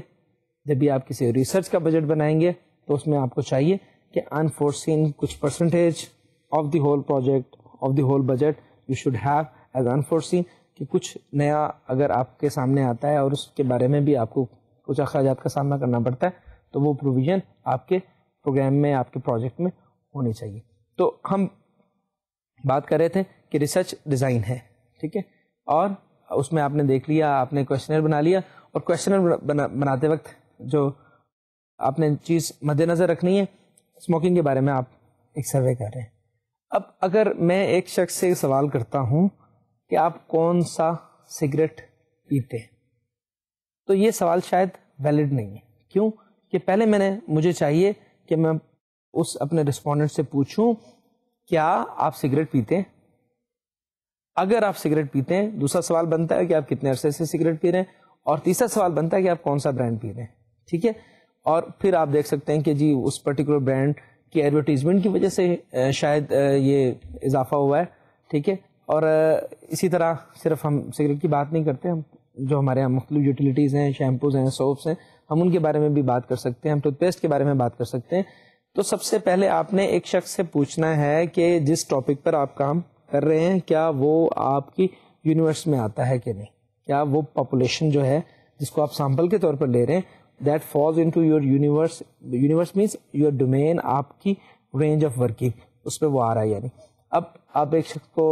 جب بھی آپ کسی ریسرچ کا بجٹ بنائیں گے, تو اس میں آپ کو چاہیے کہ انفورسین کچھ percentage of the whole project, of the whole budget you should have as انفورسین, کہ کچھ نیا اگر آپ کے سامنے آتا ہے اور اس کے بارے میں بھی آپ کو کچھ اخراجات کا سامنا کرنا پڑتا ہے, تو وہ پروویژن آپ کے پروگرام میں, آپ کے پروجیکٹ میں ہونی چاہیے. تو ہم بات کر رہے تھے کہ ریسرچ ڈیزائن ہے, ٹھیک ہے, اور اس میں آپ نے دیکھ لیا, آپ نے کویشچنر بنا لیا, اور کویشچنر بناتے وقت جو آپ نے چیز مد نظر رکھنی ہے, اسموکنگ کے بارے میں آپ ایک سروے کر رہے ہیں. اب اگر میں ایک شخص سے سوال کرتا ہوں کہ آپ کون سا سگریٹ پیتے ہیں, تو یہ سوال شاید ویلڈ نہیں ہے. کیوں کہ پہلے مجھے چاہیے کہ میں اس اپنے رسپونڈنٹ سے پوچھوں کیا آپ سگریٹ پیتے ہیں. اگر آپ سگریٹ پیتے ہیں, دوسرا سوال بنتا ہے کہ آپ کتنے عرصے سے سگریٹ پی رہے ہیں, اور تیسرا سوال بنتا ہے کہ آپ کون سا برانڈ پی رہے ہیں, ٹھیک ہے. اور پھر آپ دیکھ سکتے ہیں کہ جی اس پرٹیکولر برانڈ کی ایڈورٹیزمنٹ کی وجہ سے شاید یہ اضافہ ہوا ہے, ٹھیک ہے. اور اسی طرح صرف ہم سگریٹ کی بات نہیں کرتے, ہم جو ہمارے یہاں مختلف یوٹیلیٹیز ہیں, شیمپوز ہیں, سوپس ہیں, ہم ان کے بارے میں بھی بات کر سکتے ہیں, ہم ٹوتھ پیسٹ کے بارے میں بات کر سکتے ہیں. تو سب سے پہلے آپ نے ایک شخص سے پوچھنا ہے کہ جس ٹاپک پر آپ کام کر رہے ہیں کیا وہ آپ کی یونیورس میں آتا ہے کہ نہیں, کیا وہ پاپولیشن جو ہے جس کو آپ سیمپل کے طور پر لے رہے ہیں that falls into your universe, universe means your domain, آپ کی رینج آف ورکنگ, اس پہ وہ آ رہا ہے. یعنی اب آپ ایک شخص کو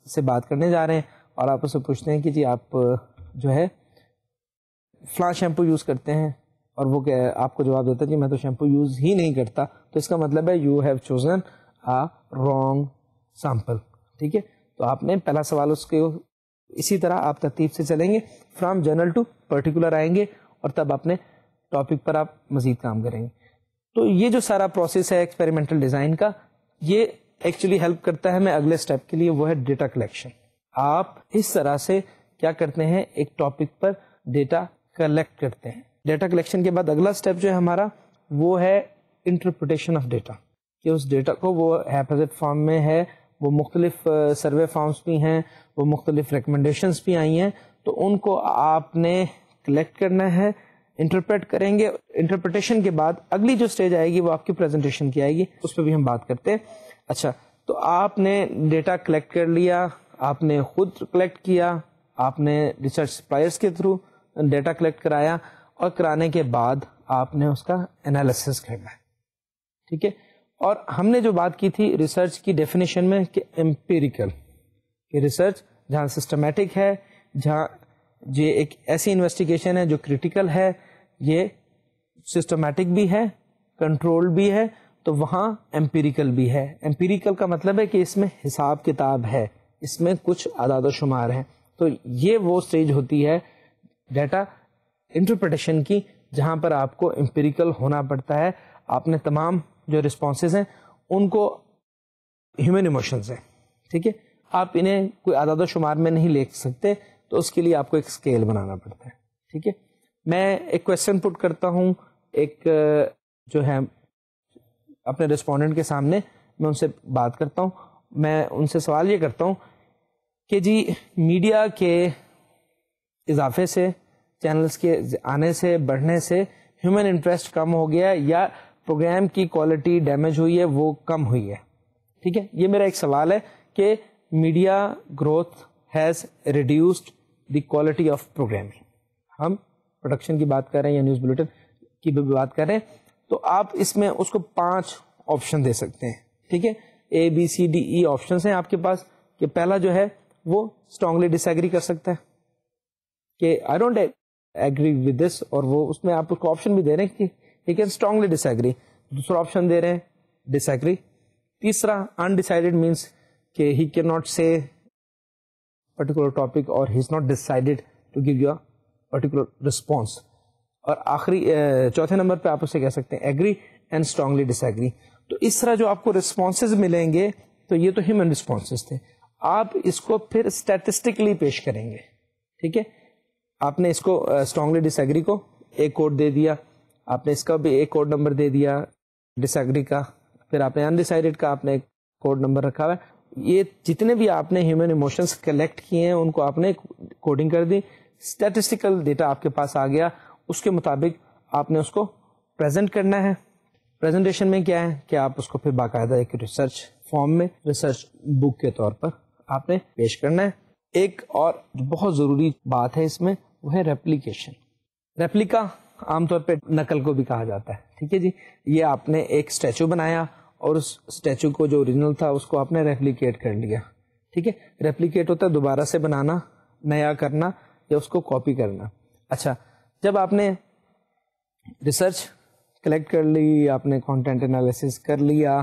سے بات کرنے جا رہے ہیں اور آپ اسے پوچھتے ہیں کہ جی آپ جو ہے فلاں شیمپو یوز کرتے ہیں, اور وہ کہ آپ کو جواب دیتا ہے جی میں تو شیمپو یوز ہی نہیں کرتا, تو اس کا مطلب ہے you have chosen a wrong sample, ٹھیک ہے. تو آپ نے پہلا سوال اس کے اسی طرح آپ ترتیب سے چلیں گے, فرام جنرل ٹو پرٹیکولر آئیں گے, اور تب اپنے ٹاپک پر آپ مزید کام کریں گے. تو یہ جو سارا پروسیس ہے ایکسپیریمنٹل ڈیزائن کا, یہ ایکچولی ہیلپ کرتا ہے ہمیں اگلے اسٹیپ کے لیے, وہ ہے ڈیٹا کلیکشن. آپ اس طرح سے کیا کرتے ہیں, ایک ٹاپک پر ڈیٹا کلیکٹ کرتے ہیں. ڈیٹا کلیکشن کے بعد اگلا اسٹیپ جو ہے ہمارا وہ ہے انٹرپریٹیشن آف ڈیٹا, کہ اس ڈیٹا کو وہ ہیپازٹ فارم میں ہے, وہ مختلف سروے فارمز بھی ہیں, وہ مختلف ریکمنڈیشنز بھی آئی ہیں, تو ان کو آپ نے کلیکٹ کرنا ہے, انٹرپریٹ کریں گے. انٹرپریٹیشن کے بعد اگلی جو اسٹیج آئے گی وہ آپ کی پریزنٹیشن کی آئے گی, اس پہ بھی ہم بات کرتے ہیں. اچھا, تو آپ نے ڈیٹا کلیکٹ کر لیا, آپ نے خود کلیکٹ کیا, آپ نے ریسرچ سپلائرس کے تھرو ڈیٹا کلیکٹ کرایا, اور کرانے کے بعد آپ نے اس کا انالیسس کرنا ہے. ٹھیک ہے, اور ہم نے جو بات کی تھی ریسرچ کی ڈیفینیشن میں کہ امپیریکل, کہ ریسرچ جہاں سسٹمیٹک ہے, جہاں یہ ایک ایسی انویسٹیگیشن ہے جو کریٹیکل ہے, یہ سسٹمیٹک بھی ہے, کنٹرول بھی ہے, تو وہاں امپیریکل بھی ہے. امپیریکل کا مطلب ہے کہ اس میں حساب کتاب ہے, اس میں کچھ اعداد و شمار ہیں. تو یہ وہ اسٹیج ہوتی ہے ڈیٹا انٹرپریٹیشن کی جہاں پر آپ کو امپیریکل ہونا پڑتا ہے. آپ نے تمام جو رسپانسز ہیں ان کو ہیومن ایموشنز ہیں, ٹھیک ہے, آپ انہیں کوئی اعداد و شمار میں نہیں لکھ سکتے, تو اس کے لیے آپ کو ایک اسکیل بنانا پڑتا ہے. ٹھیک ہے, میں ایک کویشچن پٹ کرتا ہوں ایک جو ہے اپنے ریسپونڈنٹ کے سامنے, میں ان سے بات کرتا ہوں, میں ان سے سوال یہ کرتا ہوں کہ جی میڈیا کے اضافے سے, چینلز کے آنے سے, بڑھنے سے ہیومن انٹرسٹ کم ہو گیا یا پروگرام کی کوالٹی ڈیمیج ہوئی ہے, وہ کم ہوئی ہے. ٹھیک ہے, یہ میرا ایک سوال ہے کہ media growth has reduced the quality of programming. ہم پروڈکشن کی بات کر رہے ہیں یا نیوز بلیٹن کی بھی بات کر رہے ہیں, تو آپ اس میں اس کو 5 آپشن دے سکتے ہیں. ٹھیک ہے, A B C D E options ہیں آپ کے پاس, کہ پہلا جو ہے وہ اسٹرانگلی ڈس ایگری کر سکتا ہے کہ I don't agree with this, اور وہ اس میں آپ کو آپشن بھی دے رہے ہیں کہ he can strongly disagree. دوسرا آپشن دے رہے ہیں ڈس ایگری. تیسرا انڈیسائیڈڈ مینس کہ he can not say particular topic اور he is not decided to give you particular response. اور آخری چوتھے نمبر پہ آپ اسے کہہ سکتے ہیں agree and strongly disagree. تو اس طرح جو آپ کو رسپانسز ملیں گے, تو یہ تو ہیومن رسپانسز تھے, آپ اس کو پھر اسٹیٹسٹکلی پیش کریں گے. ٹھیک ہے, آپ نے اس کو اسٹرانگلی ڈس ایگری کو ایک کوڈ دے دیا, آپ نے اس کا بھی ایک کوڈ نمبر دے دیا ڈس ایگری کا, پھر آپ نے انڈیسائیڈڈ کا آپ نے ایک کوڈ نمبر رکھا ہوا ہے. یہ جتنے بھی آپ نے ہیومن ایموشنس کلیکٹ کیے ہیں ان کو آپ نے کوڈنگ کر دی, اسٹیٹسٹیکل ڈیٹا آپ کے پاس آ گیا, اس کے مطابق آپ نے اس کو پریزنٹ کرنا ہے. پریزنٹیشن میں کیا ہے کہ آپ اس کو پھر باقاعدہ ایک ریسرچ فارم میں, ریسرچ بک کے طور پر آپ نے پیش کرنا ہے. ایک اور بہت ضروری بات ہے اس میں, وہ ہے ریپلیکیشن. ریپلیکا عام طور پہ نقل کو بھی کہا جاتا ہے. ٹھیک ہے جی, یہ آپ نے ایک اسٹیچو بنایا اور اس اسٹیچو کو جو اوریجنل تھا اس کو آپ نے ریپلیکیٹ کر لیا. ٹھیک ہے, ریپلیکیٹ ہوتا ہے دوبارہ سے بنانا, نیا کرنا یا اس کو کاپی کرنا. اچھا, جب آپ نے ریسرچ کلیکٹ کر لی, آپ نے کانٹینٹ انالیسس کر لیا,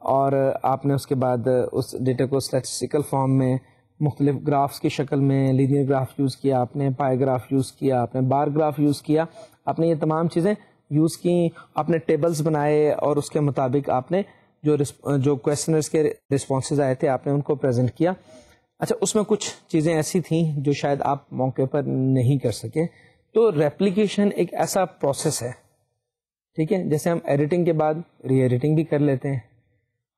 اور آپ نے اس کے بعد اس ڈیٹا کو اسٹیٹسٹیکل فارم میں مختلف گرافس کی شکل میں, لینئر گراف یوز کیا, آپ نے پائے گراف یوز کیا, آپ نے بار گراف یوز کیا, آپ نے یہ تمام چیزیں یوز کی, آپ نے ٹیبلز بنائے, اور اس کے مطابق آپ نے جو کویسچنرز کے رسپانسز آئے تھے آپ نے ان کو پریزنٹ کیا. اچھا, اس میں کچھ چیزیں ایسی تھیں جو شاید آپ موقع پر نہیں کر سکے, تو ریپلیکیشن ایک ایسا پروسیس ہے. ٹھیک ہے, جیسے ہم ایڈیٹنگ کے بعد ری ایڈیٹنگ بھی کر لیتے ہیں,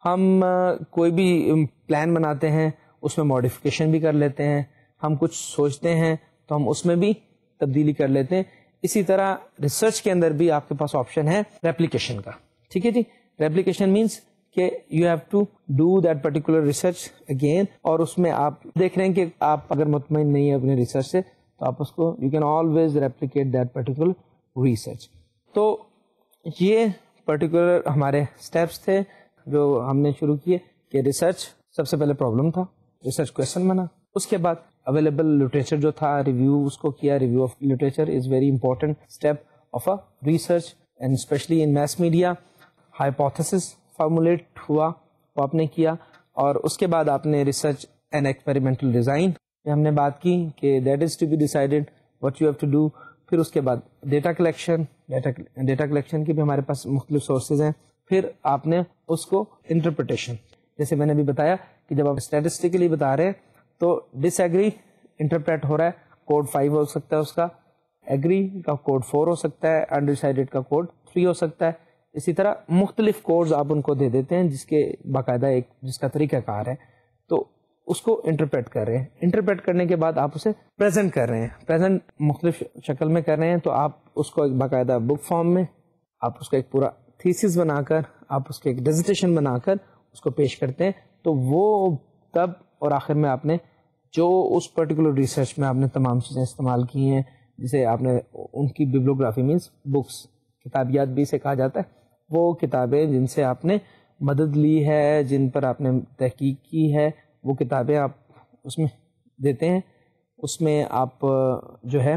ہم کوئی بھی پلان بناتے ہیں اس میں ماڈیفکیشن بھی کر لیتے ہیں, ہم کچھ سوچتے ہیں تو ہم اس میں بھی تبدیلی کر لیتے ہیں. اسی طرح ریسرچ کے اندر بھی آپ کے پاس آپشن ہے ریپلیکیشن کا. ٹھیک ہے جی, ریپلیکیشن مینس کہ you have to do that particular research again, اور اس میں آپ دیکھ رہے ہیں کہ آپ اگر مطمئن نہیں ہیں اپنے ریسرچ سے تو آپ اس کو you can always replicate that particular research. تو یہ پرٹیکولر ہمارے اسٹیپس تھے جو ہم نے شروع کیے کہ ریسرچ سب سے پہلے پرابلم تھا, ریسرچ کویشچن بنا, اس کے بعد اویلیبل لٹریچر جو تھا ریویو اس کو کیا. Review of literature is very important step of a research and especially in mass media. Hypothesis formulate ہوا وہ آپ نے کیا, اور اس کے بعد آپ نے ریسرچ اینڈ ایکسپیریمنٹل ڈیزائن ہم نے بات کی کہ that is to be decided what you have to do. پھر اس کے بعد ڈیٹا کلیکشن, ڈیٹا کلیکشن کے بھی ہمارے پاس مختلف سورسز ہیں. پھر آپ نے اس کو انٹرپریٹیشن, جیسے میں نے بھی بتایا کہ جب آپ اسٹیٹسٹیکلی بتا رہے ہیں تو ڈس ایگری انٹرپریٹ ہو رہا ہے. کوڈ 5 ہو سکتا ہے اس کا, ایگری کا کوڈ 4 ہو سکتا ہے, انڈیسائڈیڈ کا کوڈ 3 ہو سکتا ہے. اسی طرح مختلف کوڈز آپ ان کو دے دیتے ہیں جس کے باقاعدہ ایک جس کا طریقہ کار ہے, تو اس کو انٹرپریٹ کر رہے ہیں. انٹرپریٹ کرنے کے بعد آپ اسے پریزنٹ کر رہے ہیں. پریزنٹ مختلف شکل میں کر رہے ہیں, تو آپ اس کو ایک باقاعدہ بک فارم میں آپ اس کا ایک پورا تھیسس بنا کر, آپ اس کے ایک ڈیزرٹیشن بنا کر اس کو پیش کرتے ہیں. تو وہ تب اور آخر میں آپ نے جو اس پرٹیکولر ریسرچ میں آپ نے تمام چیزیں استعمال کی ہیں, جسے آپ نے ان کی بیبلیوگرافی مینس بکس, کتابیات بھی اسے کہا جاتا ہے, وہ کتابیں جن سے آپ نے مدد لی ہے, جن پر آپ نے تحقیق کی ہے, وہ کتابیں آپ اس میں دیتے ہیں. اس میں آپ جو ہے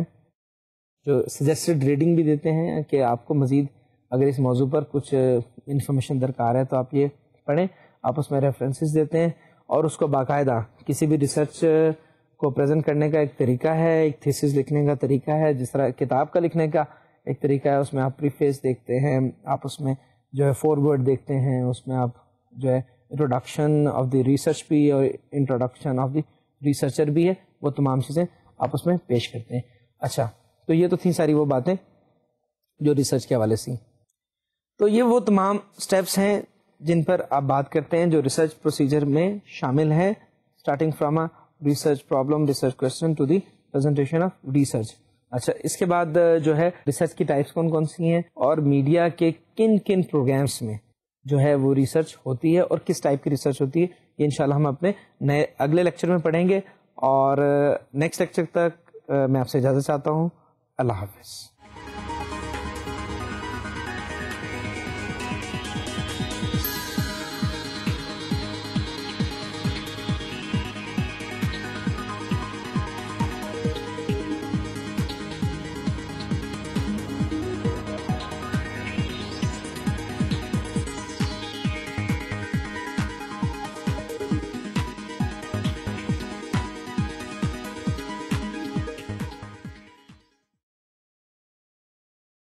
جو سجیسٹڈ ریڈنگ بھی دیتے ہیں کہ آپ کو مزید اگر اس موضوع پر کچھ انفارمیشن درکار ہے تو آپ یہ پڑھیں. آپ اس میں ریفرنسز دیتے ہیں, اور اس کو باقاعدہ کسی بھی ریسرچ کو پریزنٹ کرنے کا ایک طریقہ ہے, ایک تھیسس لکھنے کا طریقہ ہے, جس طرح کتاب کا لکھنے کا ایک طریقہ ہے. اس میں آپ پریفیس دیکھتے ہیں, آپ اس میں جو ہے فور ورڈ دیکھتے ہیں, اس میں آپ جو ہے انٹروڈکشن آف دی ریسرچ بھی اور انٹروڈکشن آف دی ریسرچر بھی ہے, وہ تمام چیزیں آپ اس میں پیش کرتے ہیں. اچھا, تو یہ تو تھیں ساری وہ باتیں جو ریسرچ کے حوالے سے. تو یہ وہ تمام سٹیپس ہیں جن پر آپ بات کرتے ہیں جو ریسرچ پروسیجر میں شامل ہے, starting from a research problem, research question to the presentation of research. اچھا, اس کے بعد جو ہے ریسرچ کی ٹائپس کون کون سی ہیں, اور میڈیا کے کن کن پروگرامس میں جو ہے وہ ریسرچ ہوتی ہے, اور کس ٹائپ کی ریسرچ ہوتی ہے, یہ انشاءاللہ ہم اپنے نئے اگلے لیکچر میں پڑھیں گے. اور نیکسٹ لیکچر تک میں آپ سے اجازت چاہتا ہوں. اللہ حافظ.